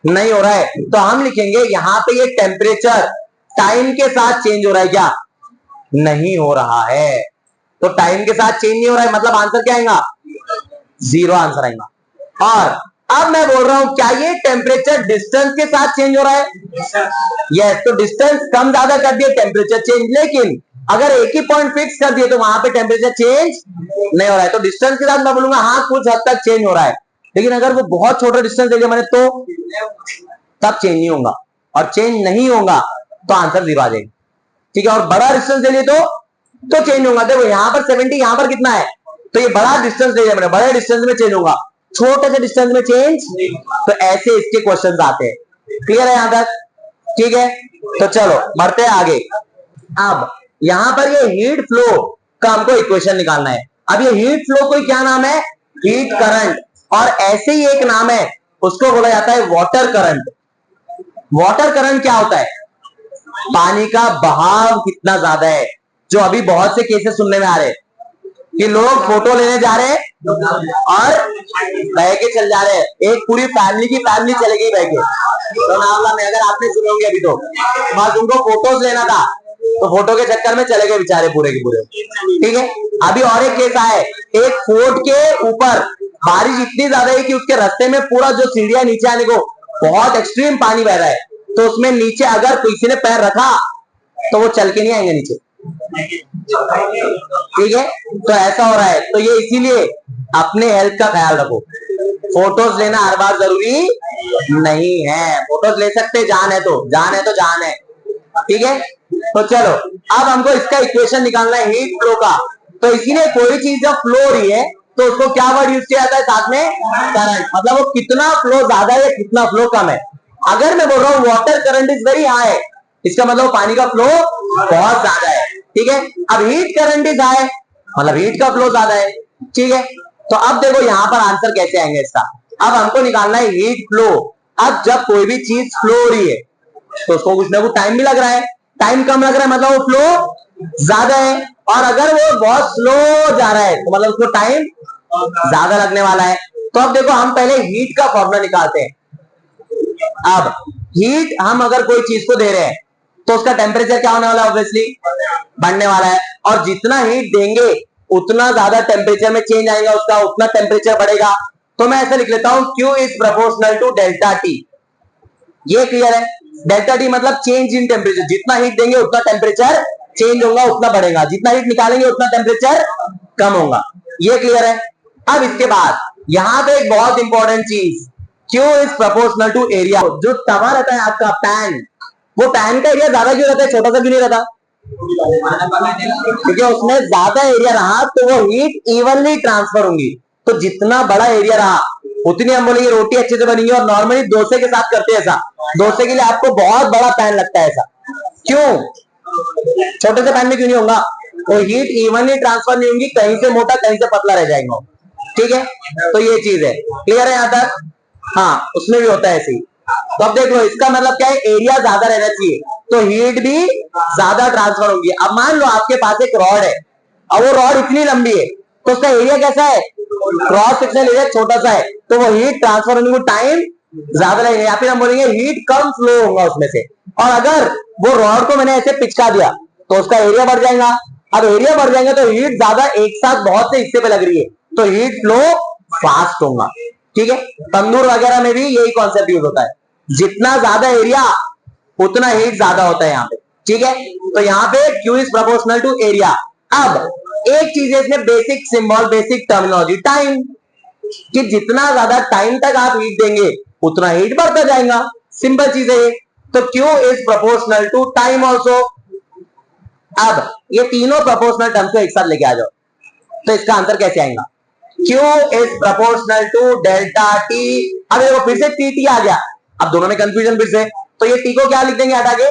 नहीं हो रहा है, तो हम लिखेंगे यहां पे ये टेम्परेचर टाइम के साथ चेंज हो रहा है क्या? नहीं हो रहा है। तो टाइम के साथ चेंज नहीं हो रहा है, मतलब आंसर क्या आएगा? 0 आंसर आएगा। और अब मैं बोल रहा हूं क्या ये टेम्परेचर डिस्टेंस के साथ चेंज हो रहा है? यस, तो डिस्टेंस कम ज्यादा कर दिए टेम्परेचर चेंज, लेकिन अगर एक ही पॉइंट फिक्स कर दिए तो वहां पे टेम्परेचर चेंज नहीं हो रहा है। तो डिस्टेंस के साथ मैं बोलूंगा हाँ कुछ हद तक चेंज हो रहा है, लेकिन अगर वो बहुत छोटा डिस्टेंस दे दिया मैंने तो तब चेंज नहीं होगा, और चेंज नहीं होगा तो आंसर 0 आ जाएगा। ठीक है, और बड़ा डिस्टेंस दे दिए तो चेंज होगा। देखो यहाँ पर 70, यहाँ पर कितना है, तो ये बड़ा डिस्टेंस दे दिया मैंने, बड़े डिस्टेंस में चेंज होगा, छोटे से डिस्टेंस में चेंज। तो ऐसे इसके क्वेश्चन आते हैं। क्लियर है यहां तक? ठीक है, तो चलो बढ़ते हैं आगे। अब यहां पर ये हीट फ्लो का हमको इक्वेशन निकालना है। अब ये हीट फ्लो को क्या नाम है? Heat current. और ऐसे ही एक नाम है, उसको बोला जाता है वाटर करंट। वाटर करंट क्या होता है? पानी का बहाव कितना ज्यादा है। जो अभी बहुत से केसेस सुनने में आ रहे हैं कि लोग फोटो लेने जा रहे हैं और बह के चल जा रहे हैं, एक पूरी फैमिली की फैमिली चले गई बह के। तो नावला में अगर आपने सुने होंगे अभी, तो बस उनको फोटोज लेना था तो फोटो के चक्कर में चले गए बेचारे पूरे के पूरे। ठीक है, अभी और एक केस आया, एक फोर्ट के ऊपर बारिश इतनी ज्यादा है कि उसके रास्ते में पूरा जो सीढ़ियां नीचे आने को बहुत एक्सट्रीम पानी बह रहा है, तो उसमें नीचे अगर किसी ने पैर रखा तो वो चल के नहीं आएंगे नीचे। ठीक है, तो ऐसा हो रहा है, तो ये इसीलिए अपने हेल्थ का ख्याल रखो। फोटोज लेना हर बार जरूरी नहीं है, फोटोज ले सकते, जान है तो जान है तो जान है। ठीक है, तो चलो अब हमको इसका इक्वेशन निकालना है हीट फ्लो का। तो इसीलिए कोई चीज जब फ्लो हो रही है तो उसको क्या वर्ड यूज किया जाता है साथ में? करंट। मतलब वो कितना फ्लो ज्यादा है, कितना फ्लो कम है। अगर मैं बोल रहा हूँ water current is very high, इसका मतलब पानी का फ्लो बहुत ज्यादा है। ठीक है, अब हीट करंट इज हाई, मतलब हीट का फ्लो ज्यादा है। ठीक है, तो अब देखो यहां पर आंसर कैसे आएंगे इसका। अब हमको निकालना है हीट फ्लो। अब जब कोई भी चीज फ्लो हो रही है तो उसको कुछ ना कुछ टाइम भी लग रहा है, टाइम कम लग रहा है मतलब वो फ्लो ज्यादा है, और अगर वो बहुत स्लो जा रहा है तो मतलब उसको टाइम ज्यादा लगने वाला है। तो अब देखो हम पहले हीट का फॉर्मूला निकालते हैं। अब हीट हम अगर कोई चीज को दे रहे हैं तो उसका टेम्परेचर क्या होने वाला है? ऑब्वियसली बढ़ने वाला है, और जितना हीट देंगे उतना ज्यादा टेम्परेचर में चेंज आएगा, उसका उतना टेम्परेचर बढ़ेगा। तो मैं ऐसे लिख लेता हूं Q is proportional to delta T. ये क्लियर है? डेल्टा टी मतलब चेंज इन टेम्परेचर, जितना हीट देंगे उतना टेम्परेचर चेंज होगा, उतना बढ़ेगा, जितना हीट निकालेंगे उतना टेम्परेचर कम होगा। ये क्लियर है? अब इसके बाद यहां पे एक बहुत इंपॉर्टेंट चीज, Q is proportional to area. जो तवा रहता है आपका पैन, वो पैन का एरिया ज्यादा क्यों रहता है, छोटा सा क्यों नहीं रहता? क्योंकि उसमें ज्यादा एरिया रहा तो वो हीट इवनली ट्रांसफर होंगी। तो जितना बड़ा एरिया रहा उतनी हम बोलेंगे रोटी अच्छे से बनेगी। और नॉर्मली डोसे के साथ करते हैं ऐसा, डोसे के लिए आपको बहुत बड़ा पैन लगता है ऐसा, क्यों? छोटे से पैन में क्यों नहीं होगा? वो हीट इवनली ट्रांसफर नहीं होंगी, कहीं से मोटा कहीं से पतला रह जाएगा। ठीक है, तो ये चीज है। क्लियर है यहां तक? हाँ, उसमें भी होता है ऐसे ही। तो अब देख लो इसका मतलब क्या है, एरिया ज्यादा रहना चाहिए तो हीट भी ज्यादा ट्रांसफर होगी। अब मान लो आपके पास एक रॉड है, अब वो रॉड इतनी लंबी है तो उसका एरिया कैसा है? क्रॉस सेक्शनल एरिया छोटा सा है, तो वो हीट ट्रांसफर होने को टाइम ज्यादा लगेगा, या फिर हम बोलेंगे हीट कम फ्लो होगा उसमें से। और अगर वो रॉड को मैंने ऐसे पिचका दिया तो उसका एरिया बढ़ जाएगा। अब एरिया बढ़ जाएगा तो हीट ज्यादा एक साथ बहुत से हिस्से पे लग रही है तो हीट फ्लो फास्ट होगा। ठीक है, तंदूर वगैरह में भी यही कॉन्सेप्ट यूज होता है, जितना ज्यादा एरिया उतना हीट ज्यादा होता है यहाँ पे। ठीक है, तो यहाँ पे Q is proportional to area. अब एक चीज है इसमें basic symbol, basic terminology, time, कि जितना ज्यादा टाइम तक आप हीट देंगे उतना हीट बढ़ता जाएगा। सिंपल चीज है। तो Q is proportional to time also. अब ये तीनों प्रोपोर्शनल टर्म्स को एक साथ लेके आ जाओ, तो इसका आंसर कैसे आएगा? Q is proportional to delta T. अब देखो फिर से टी आ गया, अब दोनों में कंफ्यूजन फिर से, तो ये टी को क्या लिख देंगे हटा के?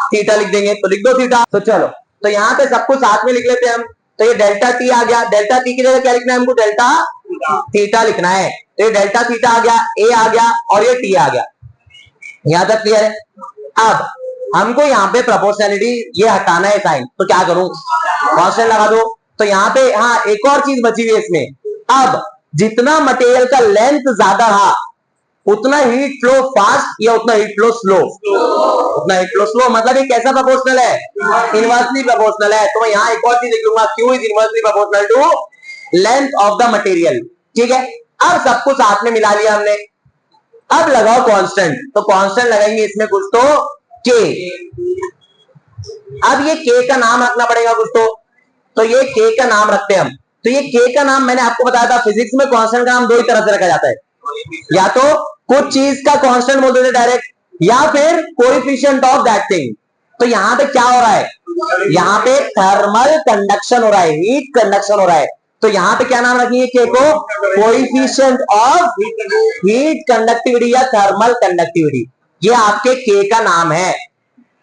थीटा लिख देंगे, तो लिख दो थीटा। तो चलो, तो यहाँ पे सब कुछ साथ में लिख लेते हैं हम। तो ये डेल्टा टी आ गया, डेल्टा टी की जगह क्या लिखना है हमको? डेल्टा थीटा लिखना है। तो ये डेल्टा थीटा आ गया, ए आ गया और ये टी आ गया। यहां तक क्लियर है? अब हमको यहाँ पे प्रोपोर्शनलिटी ये हटाना है साइन, तो क्या करूं? कांस्टेंट लगा दो। तो यहाँ पे हाँ एक और चीज बची हुई है इसमें, अब जितना मटेरियल का लेंथ ज्यादा रहा उतना हीट फ्लो फास्ट या उतना हीट फ्लो स्लो? उतना हीट फ्लो स्लो। मतलब ये कैसा प्रोपोर्शनल है? इनवर्सली प्रोपोर्शनल है। तो मैं यहाँ एक और चीज लिख लूंगा, Q is inversely proportional to length of the material. ठीक है, अब सब कुछ साथ में मिला लिया हमने। अब लगाओ कांस्टेंट। तो कांस्टेंट लगाएंगे इसमें कुछ तो K। अब ये K का नाम रखना पड़ेगा कुछ तो ये K का नाम रखते हैं हम। तो ये K का नाम मैंने आपको बताया था, फिजिक्स में कांस्टेंट का नाम दो ही तरह से रखा जाता है, या तो कुछ चीज का कांस्टेंट बोल देते डायरेक्ट, या फिर कोएफिशिएंट ऑफ दैट थिंग। तो यहां पे क्या हो रहा है? यहां पे थर्मल कंडक्शन हो रहा है, हीट कंडक्शन हो रहा है। तो यहां पे क्या नाम रखेंगे K को? कोएफिशिएंट ऑफ हीट कंडक्टिविटी या थर्मल कंडक्टिविटी। ये आपके K का नाम है।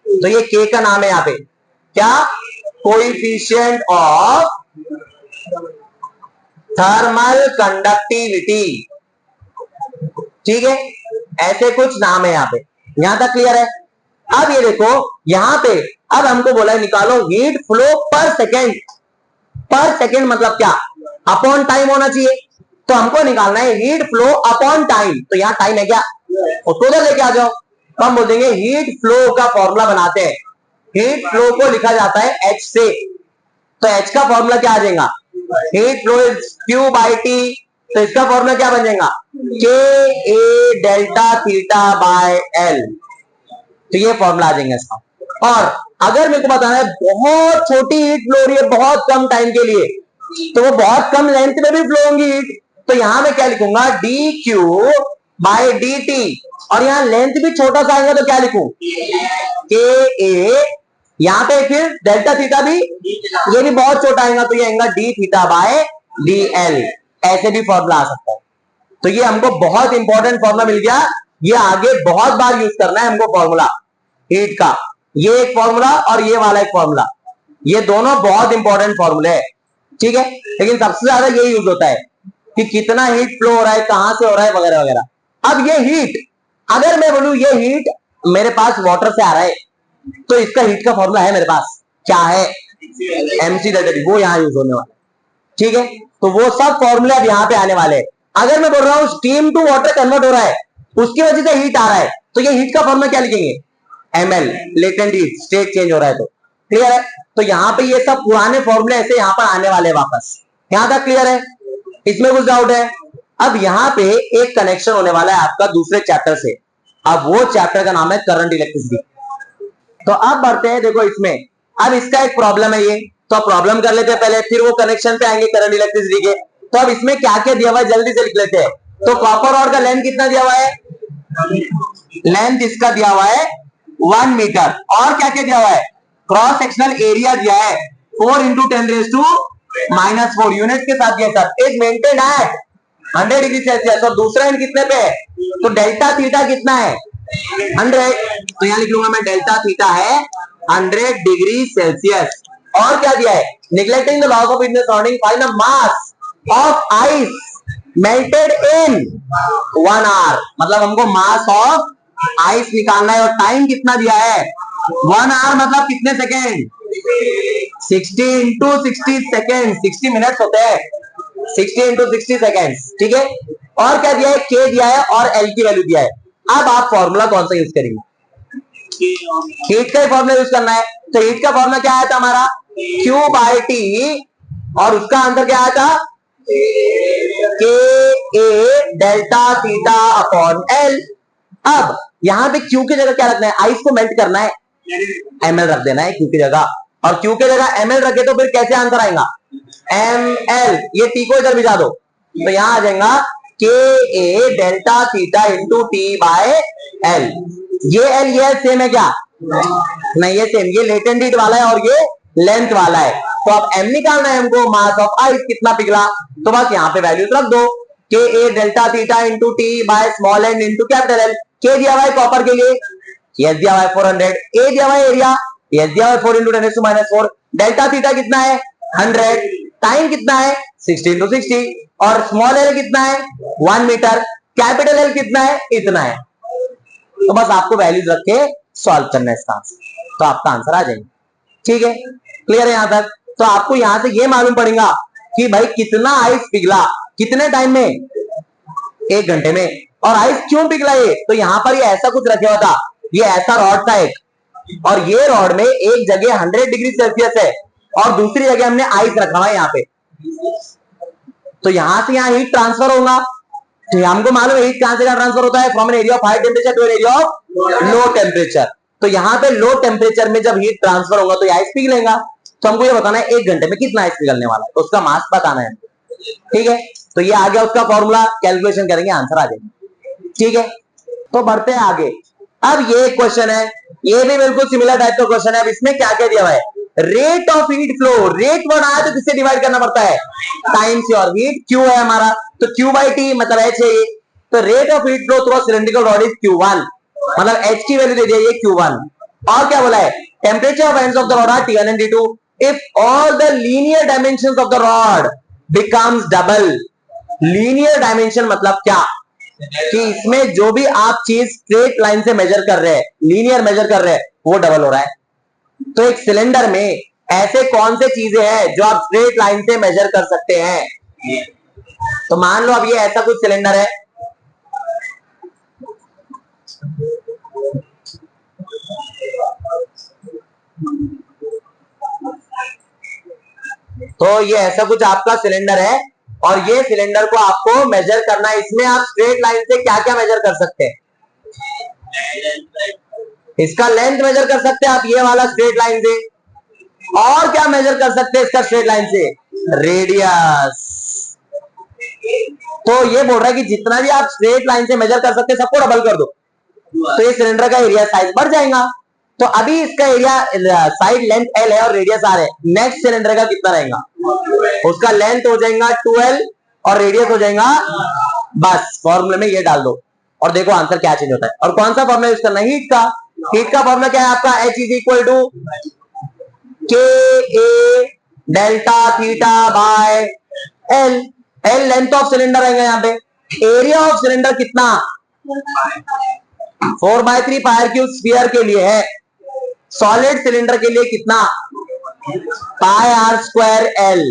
तो ये K का नाम है यहां पे क्या? Coefficient of thermal conductivity. ठीक है, ऐसे कुछ नाम है यहां पे। यहां तक क्लियर है? अब ये देखो यहां पे, अब हमको बोला है निकालो हीट फ्लो पर सेकेंड। पर सेकेंड मतलब क्या? अपॉन टाइम होना चाहिए। तो हमको निकालना है हीट फ्लो अपॉन टाइम। तो यहां टाइम है क्या? उसको उधर लेके आ जाओ। तो हम बोल देंगे हीट फ्लो का फॉर्मूला बनाते हैं। हीट फ्लो को लिखा जाता है H से। तो H का फॉर्मूला क्या आ जाएगा? Heat flow is Q by T। तो इसका फॉर्मूला क्या बन जाएगा? K A delta theta by L। तो ये फॉर्मूला आ जाएगा इसका। और अगर मेरे को बताना है बहुत छोटी हीट फ्लो हो रही है बहुत कम टाइम के लिए, तो वो बहुत कम लेंथ में भी फ्लो होंगी हीट। तो यहां मैं क्या लिखूंगा? dQ by dt। और यहां लेंथ भी छोटा सा आएगा तो क्या लिखूं? KA। यहां पे फिर डेल्टा थीटा भी, ये भी बहुत छोटा आएगा तो ये आएगा d थीटा बाय dl। ऐसे भी फॉर्मूला आ सकता है। तो ये हमको बहुत इंपॉर्टेंट फॉर्मूला मिल गया। ये आगे बहुत बार यूज करना है हमको फॉर्मूला हीट का। ये एक फॉर्मूला और ये वाला एक फॉर्मूला, ये दोनों बहुत इंपॉर्टेंट फॉर्मूले है। ठीक है, लेकिन सबसे ज्यादा ये यूज होता है कि कितना हीट फ्लो हो रहा है, कहां से हो रहा है, वगैरह वगैरह। अब ये हीट, अगर मैं बोलूं ये हीट मेरे पास वाटर से आ रहा है, तो इसका हीट का फॉर्मूला है मेरे पास, क्या है? mc/w। वो यहां यूज होने वाला है। ठीक है, तो वो सब फॉर्मूले अब यहां पे आने वाले हैं। अगर मैं बोल रहा हूं स्टीम टू वाटर कन्वर्ट हो रहा है, उसकी वजह से हीट आ रहा है, तो ये हीट का फॉर्मूला क्या लिखेंगे? ml, latent heat, state change हो रहा है तो। क्लियर है? तो यहां पे ये सब पुराने फॉर्मूले ऐसे यहां पर आने वाले वापस। यहां तक क्लियर है? इसमें कुछ डाउट है? अब यहां पे एक कनेक्शन होने वाला है आपका दूसरे चैप्टर से। अब वो चैप्टर का नाम है करंट इलेक्ट्रिसिटी। तो अब बढ़ते हैं, देखो इसमें अब इसका एक प्रॉब्लम है ये, तो प्रॉब्लम कर लेते हैं पहले, फिर वो कनेक्शन पे आएंगे करंट इलेक्ट्रिसिटी के। तो अब इसमें क्या क्या दिया हुआ है जल्दी से लिख लेते हैं। तो कॉपर रॉड का लेंथ कितना दिया हुआ है? लेंथ इसका दिया हुआ है 1 मीटर। और क्या क्या दिया हुआ है? क्रॉस सेक्शनल एरिया दिया है 4 इंटू 10⁻⁻⁴ यूनिट के साथ दिया sir. Is maintain at 100 degree Celsius. और दूसरा एंड कितने पे है? तो डेल्टा थीटा कितना है? 100। तो यहां लिख लूंगा मैं डेल्टा थीटा है 100 डिग्री सेल्सियस। और क्या दिया है? Neglecting the loss of heat in the surrounding, find the mass of ice melted in 1 hour. मतलब हमको मास ऑफ आइस निकालना है। और टाइम कितना दिया है? 1 आवर मतलब कितने सेकेंड? 60 into 60 second. 60 मिनट्स होते हैं, 60 इंटू 60 सेकेंड। ठीक है, और क्या दिया है? K दिया है और L की वैल्यू दिया है। अब आप फॉर्मूला कौन सा यूज करेंगे? हीट का ही फॉर्मूला यूज करना है। तो हीट का फॉर्मूला क्या आया था हमारा? Q by T। और उसका आंसर क्या आया था? K A delta theta upon L। अब यहां पे Q की जगह क्या रखना है? आइस को मेल्ट करना है, ml रख देना है Q की जगह। और Q की जगह ml रखे तो फिर कैसे आंसर आएगा? ml। ये T को इधर भिजा दो, तो यहां आ जाएगा K A delta theta into T by L। ये L ये सेम है क्या? नहीं, ये सेम, ये लेटेंट हीट वाला है और ये लेंथ वाला है। तो अब m निकालना है हमको, मास ऑफ आइस कितना पिघला। तो बस यहाँ पे वैल्यूज रख दो, K A delta theta into T by small n into capital L। K दिया हुआ है कॉपर के लिए, यस दिया हुआ है 400। A दिया हुआ है एरिया, यस दिया हुआ है 4 इंटू 10⁻⁴। डेल्टा थीटा कितना है? 100। टाइम कितना है? 60 इंटू 60। और स्मॉल एल कितना है? 1 मीटर। कैपिटल एल कितना है? इतना है। तो बस आपको वैल्यूज रख के सॉल्व करना है इसका आंसर, तो आपका आंसर आ जाएगा। ठीक है, क्लियर है यहां तक? तो आपको यहां से ये मालूम पड़ेगा कि भाई कितना आइस पिघला कितने टाइम में, 1 घंटे में। और आइस क्यों पिघला ये? तो यहां पर ये ऐसा कुछ रखे हुआ था, ये ऐसा रॉड था एक, और ये रॉड में एक जगह 100 डिग्री सेल्सियस है और दूसरी जगह हमने आइस रखा हुआ है यहाँ पे। तो यहां से यहां हीट ट्रांसफर होगा। तो हमको मालूम है हीट कहां से कहां ट्रांसफर होता है, from an area of high temperature to an area of low temperature. तो यहाँ पे लो टेम्परेचर में जब हीट ट्रांसफर होगा तो आइस पिघलेगा। तो हमको ये बताना है 1 घंटे में कितना आइस पिघलने वाला है, तो उसका मास बताना है। ठीक है, तो ये आ गया उसका फॉर्मूला, कैलकुलेशन करेंगे आंसर आ जाएगा। ठीक है, तो बढ़ते हैं आगे। अब ये क्वेश्चन है, ये भी बिल्कुल सिमिलर टाइप का क्वेश्चन है। अब इसमें क्या क्या दिया हुआ है, rate of heat flow, rate word आया तो किससे डिवाइड करना पड़ता है, टाइम से, और हीट क्यू है हमारा, तो क्यू बाई टी मतलब एच है ये। तो rate of heat flow through cylindrical rod is Q1, मतलब एच की वैल्यू दे दिया ये Q1। और क्या बोला है, temperature of ends of the rod are T1 and T2 if all the linear dimensions of the rod becomes double. Linear dimension मतलब क्या, कि इसमें जो भी आप चीज स्ट्रेट लाइन से मेजर कर रहे हैं, लीनियर मेजर कर रहे हैं, वो डबल हो रहा है। तो एक सिलेंडर में ऐसे कौन से चीजें हैं जो आप स्ट्रेट लाइन से मेजर कर सकते हैं। तो मान लो अब ये ऐसा कुछ सिलेंडर है, तो ये ऐसा कुछ आपका सिलेंडर है और ये सिलेंडर को आपको मेजर करना है। इसमें आप स्ट्रेट लाइन से क्या क्या मेजर कर सकते हैं, इसका लेंथ मेजर कर सकते हैं आप ये वाला स्ट्रेट लाइन से, और क्या मेजर कर सकते हैं इसका स्ट्रेट लाइन से, रेडियस। तो ये बोल रहा है कि जितना भी आप स्ट्रेट लाइन से मेजर कर सकते हैं सबको डबल कर दो, तो ये सिलेंडर का एरिया साइज बढ़ जाएगा। तो अभी इसका एरिया साइड लेंथ L है और रेडियस R है, नेक्स्ट सिलेंडर का कितना रहेगा, उसका लेंथ हो जाएगा 2L और रेडियस हो जाएगा, बस फॉर्मूले में ये डाल दो और देखो आंसर क्या चेंज होता है। और कौन सा फॉर्मूला यूज करना है, हीट का। हीट का फॉर्मूला क्या है आपका, H is equal to KA delta theta by L। L length of cylinder रहेगा यहाँ पे, एरिया ऑफ सिलेंडर कितना 4/3 फायर क्यूब स्फीयर के लिए है, सॉलिड सिलेंडर के लिए कितना पाई आर स्क्वायर एल।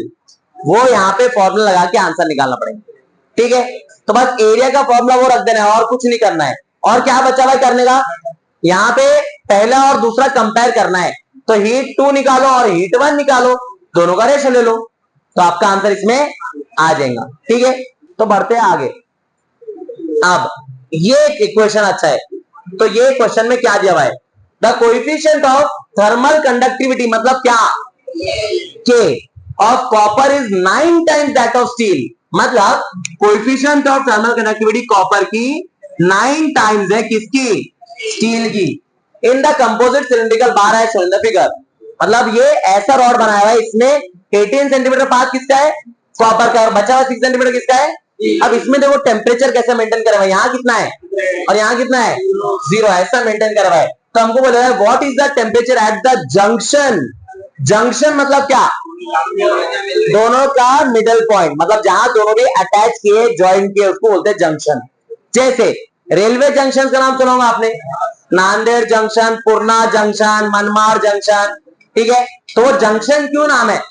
वो यहाँ पे फॉर्मूला लगा के आंसर निकालना पड़ेगा। ठीक है, तो बस एरिया का फॉर्मूला वो रख देना है और कुछ नहीं करना है। और क्या बचा हुआ करने का, यहाँ पे पहला और दूसरा कंपेयर करना है। तो हीट 2 निकालो और हीट 1 निकालो, दोनों का रेशो ले लो, तो आपका आंसर इसमें आ जाएगा। ठीक है, तो बढ़ते हैं आगे। अब ये इक्वेशन अच्छा है, तो ये क्वेश्चन में क्या दिया हुआ है, the coefficient of thermal conductivity मतलब क्या, K of copper is 9 times that of steel. मतलब coefficient of thermal conductivity copper की 9 टाइम्स है किसकी, स्टील की। In the composite cylindrical bar है शोन द फिगर। मतलब ये ऐसा रॉड बनाया हुआ है, इसमें 18 सेंटीमीटर पाथ किसका है, कॉपर का, और बचा हुआ 6 सेंटीमीटर किसका है। अब इसमें देखो टेम्परेचर कैसे मेंटेन करा हुआ है, यहाँ कितना है और यहाँ कितना है 0, ऐसा मेंटेन करा हुआ है। तो हमको बोला है what is the temperature at the junction. Junction मतलब क्या, दोनों का मिडल पॉइंट, मतलब जहां दोनों भी अटैच किए ज्वाइंट किए उसको बोलते हैं जंक्शन। जैसे रेलवे जंक्शन का नाम सुना होगा आपने, नांदेड़ जंक्शन, पूर्णा जंक्शन, मनमाड़ जंक्शन। ठीक है, तो वो जंक्शन क्यों नाम है,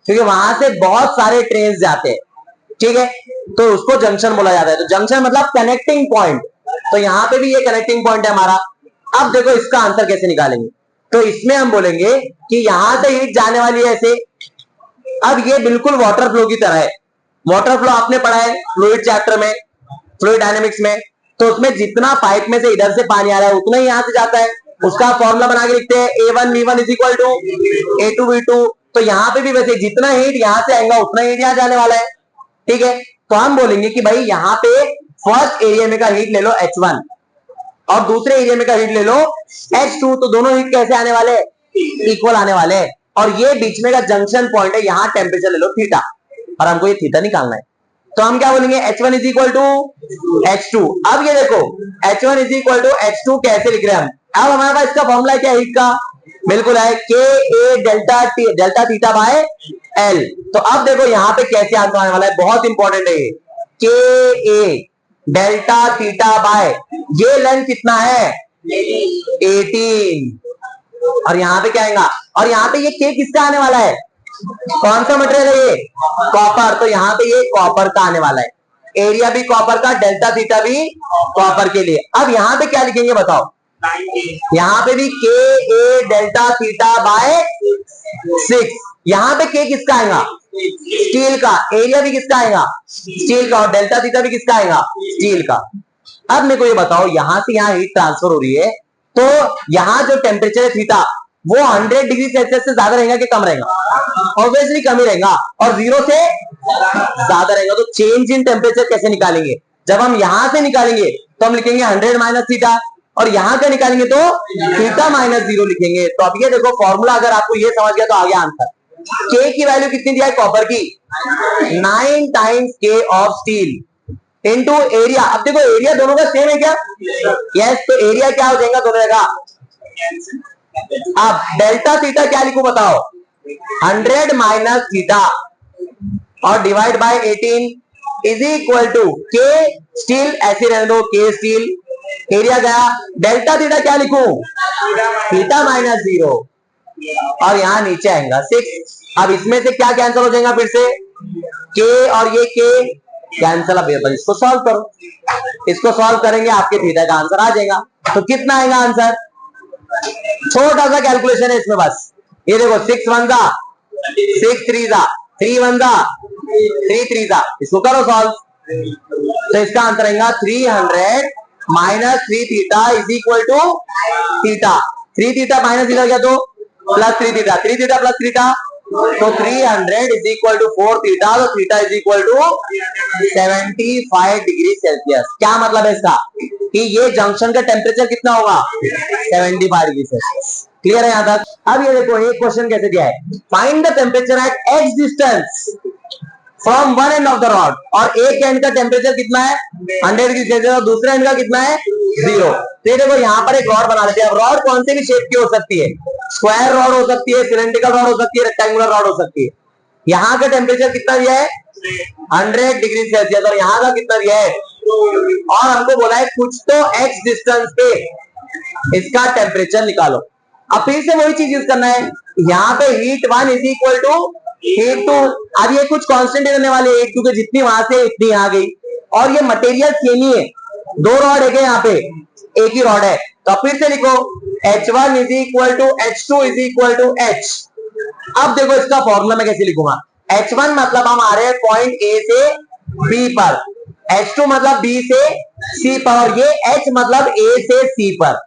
क्योंकि वहां से बहुत सारे ट्रेन जाते हैं। ठीक है, तो उसको जंक्शन बोला जाता है। तो जंक्शन मतलब कनेक्टिंग पॉइंट, तो यहाँ पे भी ये कनेक्टिंग पॉइंट है हमारा। अब देखो इसका आंसर कैसे निकालेंगे, तो इसमें हम बोलेंगे कि यहां से हीट जाने वाली है ऐसे। अब ये बिल्कुल वाटर फ्लो की तरह है। वाटर फ्लो आपने पढ़ा है फ्लूइड चैप्टर में, फ्लूइड डायनेमिक्स में। तो उसमें जितना पाइप में से इधर से पानी आ रहा है उतना ही यहां से जाता है, उसका फॉर्मूला बना के लिखते हैं A1V1 is equal to A2V2। तो यहाँ पे भी वैसे जितना हीट यहां से आएगा उतना हीट यहां जाने वाला है। ठीक है, तो हम बोलेंगे कि भाई यहाँ पे फर्स्ट एरिया में का हीट ले लो H1 और दूसरे एरिया में का हीट ले लो H2। तो दोनों हीट कैसे आने वाले, इक्वल आने वाले। और ये बीच में का जंक्शन पॉइंट है, यहाँ टेम्परेचर ले लो थीटा, और हमको ये थीटा निकालना है। तो हम क्या बोलेंगे H1 is equal to H2। अब ये देखो H1 is equal to H2 कैसे लिख रहे हैं हम। अब हमारे पास इसका फॉर्मूला क्या है हीट का, बिल्कुल है KA delta theta by L। तो अब देखो यहाँ पे कैसे आंसर आने वाला है, बहुत इंपॉर्टेंट है ये, KA डेल्टा थीटा बाय, ये लेंथ कितना है 18, और यहाँ पे क्या आएगा, और यहाँ पे ये K किसका आने वाला है, कौन सा मटेरियल है ये, कॉपर। तो यहाँ पे ये कॉपर का आने वाला है। एरिया भी कॉपर का, डेल्टा थीटा भी कॉपर के लिए। अब यहां पे क्या लिखेंगे बताओ? यहां पे भी के ए डेल्टा थीटा बाय 6। यहां पे के किसका आएगा? स्टील का। एरिया भी किसका आएगा? स्टील का। और डेल्टा थीटा भी किसका आएगा? स्टील का। अब मेरे को ये बताओ, यहां से यहां हीट ट्रांसफर हो रही है, तो यहां जो टेम्परेचर है थीटा वो 100 डिग्री सेल्सियस से ज्यादा रहेगा कि कम रहेगा? ऑब्वियसली कम ही रहेगा। और 0 से ज्यादा रहेगा। तो चेंज इन टेम्परेचर कैसे निकालेंगे? जब हम यहां से निकालेंगे तो हम लिखेंगे 100 माइनस थीटा, और यहां का निकालेंगे तो थीटा माइनस 0 लिखेंगे। तो अब ये देखो फॉर्मूला, अगर आपको ये समझ गया तो आ गया आंसर। के की वैल्यू कितनी दिया है कॉपर की? 9 टाइम्स के ऑफ स्टील इनटू एरिया। अब देखो एरिया दोनों का सेम है क्या? यस। तो एरिया क्या हो जाएगा दोनों का? अब डेल्टा थीटा क्या लिखूं बताओ? 100 माइनस थीटा और divide by 18 is equal to K steel, ऐसे रहने दो, के स्टील। एरिया गया। डेल्टा थीटा क्या लिखूं? थीटा माइनस 0, और यहां नीचे आएगा 6। अब इसमें से क्या कैंसिल हो जाएगा? फिर से के और ये के कैंसिल। अब इसको सॉल्व करो। इसको सॉल्व करेंगे आपके थीटा का आंसर आ जाएगा। तो कितना आएगा आंसर? छोटा सा कैलकुलेशन है इसमें बस। ये देखो 6 1 जा 6 3 जा 3 1 जा 3 3 जा, इसको करो सॉल्व। तो इसका आंसर आएगा 300 minus 3 theta is equal to theta. 3 theta minus theta क्या? तो plus 3 theta, 3 theta plus theta, तो 300 इज इक्वल टू 4 थीटा। तो theta is equal to 75 degree Celsius. क्या मतलब है इसका? कि ये जंक्शन का टेम्परेचर कितना होगा? 75 डिग्री सेल्सियस। क्लियर है यहां तक? अब ये देखो एक क्वेश्चन कैसे दिया है, find the temperature at x distance from one end of the rod. और एक एंड का टेम्परेचर कितना है? 100 डिग्री सेल्सियस, और दूसरे एंड का कितना है? 0। तो देखो यहां पर एक रॉड बना लेते हैं। अब रॉड कौन से भी शेप की हो सकती है? स्क्वायर रॉड हो सकती है, सिलेंड्रिकल रॉड हो सकती है, रेक्टेंगुलर रॉड हो सकती है। यहां का टेम्परेचर कितना दिया है? 100 डिग्री सेल्सियस। और यहां का कितना दिया है? और हमको बोला है कुछ तो एक्स डिस्टेंस पे इसका टेम्परेचर निकालो। अब फिर से वही चीज यूज करना है। यहाँ पे heat 1 is equal to heat 2। अब ये कुछ कांस्टेंट रहने वाले, हीट 2 के जितनी वहां से उतनी यहाँ गई। और ये मटेरियल सेम ही है, 2 रॉड है यहाँ पे, एक ही रॉड है। तो फिर से लिखो H1 is equal to H2 is equal to H। अब देखो इसका फॉर्मूला मैं कैसे लिखूंगा? H1 मतलब हम आ रहे हैं पॉइंट ए से बी पर, H2 मतलब बी से सी पर, और ये H मतलब ए से सी पर।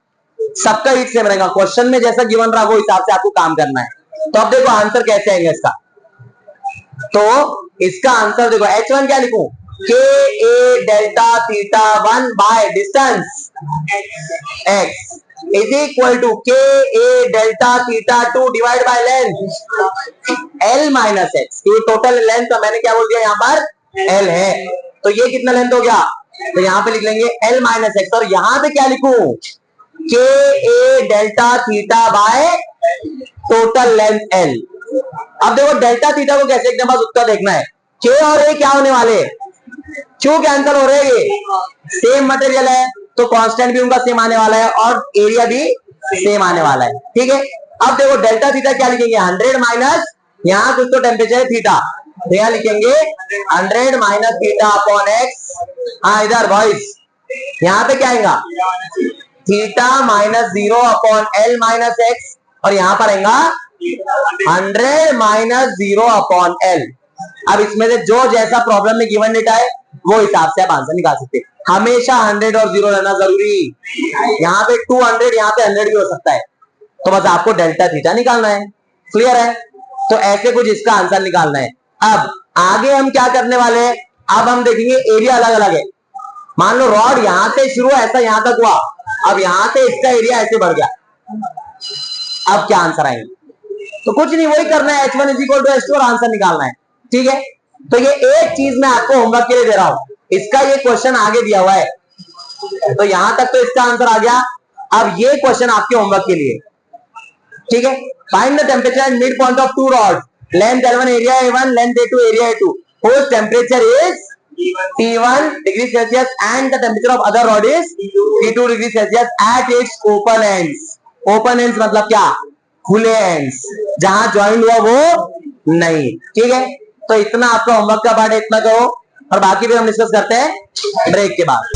सबका हीट सेम रहेगा। क्वेश्चन में जैसा गिवन रहा वो हिसाब से आपको काम करना है। तो अब देखो आंसर कैसे आएगा इसका। तो इसका आंसर देखो, H1 क्या लिखूं? K A delta theta 1 by distance x is equal to K A delta theta 2 divide by length l minus x. ये टोटल लेंथ तो मैंने क्या बोल दिया यहाँ पर? l है। तो ये कितना लेंथ हो गया? तो यहाँ पे लिख लेंगे l माइनस एक्स। और यहाँ पे क्या लिखूं? K A delta theta by total length l। अब देखो डेल्टा थीटा को कैसे एकदम बस उत्तर देखना है। के और ए क्या होने वाले? क्यों कैंसिल हो रहे हैं? ये सेम मटेरियल है तो कांस्टेंट भी उनका सेम आने वाला है और एरिया भी सेम आने वाला है। ठीक है। अब देखो डेल्टा थीटा क्या लिखेंगे? 100 माइनस, यहाँ कुछ तो टेम्परेचर है थीटा, तो यहाँ लिखेंगे 100 माइनस थीटा अपॉन एक्स। हाँ इधर बॉइस, यहाँ पे क्या आएगा? Theta minus 0 upon L minus x, और यहाँ पर आएगा 100 माइनस 0 अपॉन एल। अब इसमें से जो जैसा प्रॉब्लम में गिवन डेटा है वो हिसाब से आप आंसर निकाल सकते हैं। हमेशा 100 और 0 रहना जरूरी। यहाँ पे 200, यहाँ पे 100 भी हो सकता है। तो बस आपको डेल्टा थीटा निकालना है। क्लियर है? तो ऐसे कुछ इसका आंसर निकालना है। अब आगे हम क्या करने वाले हैं? अब हम देखेंगे एरिया अलग अलग है। मान लो रॉड यहां से शुरू ऐसा यहां तक हुआ, अब यहां से इसका एरिया ऐसे बढ़ गया। अब क्या आंसर आएंगे? तो कुछ नहीं, वही करना है, H1 is equal to H2 और आंसर निकालना है। ठीक है। तो ये एक चीज मैं आपको होमवर्क के लिए दे रहा हूं, इसका ये क्वेश्चन आगे दिया हुआ है, तो यहां तक तो इसका आंसर आ गया। अब ये क्वेश्चन आपके होमवर्क के लिए। ठीक है। Find the temperature and mid point of two rod, length L1 area A1 length A2 area A2, whose temperature is T1 degree Celsius and the temperature of other rod is T2 degree Celsius at its open ends। Open ends मतलब क्या? खुले ends, जहां joint हुआ वो नहीं। ठीक है। तो इतना आपका होमवर्क का पार्ट है, इतना करो। और बाकी भी हम डिस्कस करते हैं ब्रेक के बाद।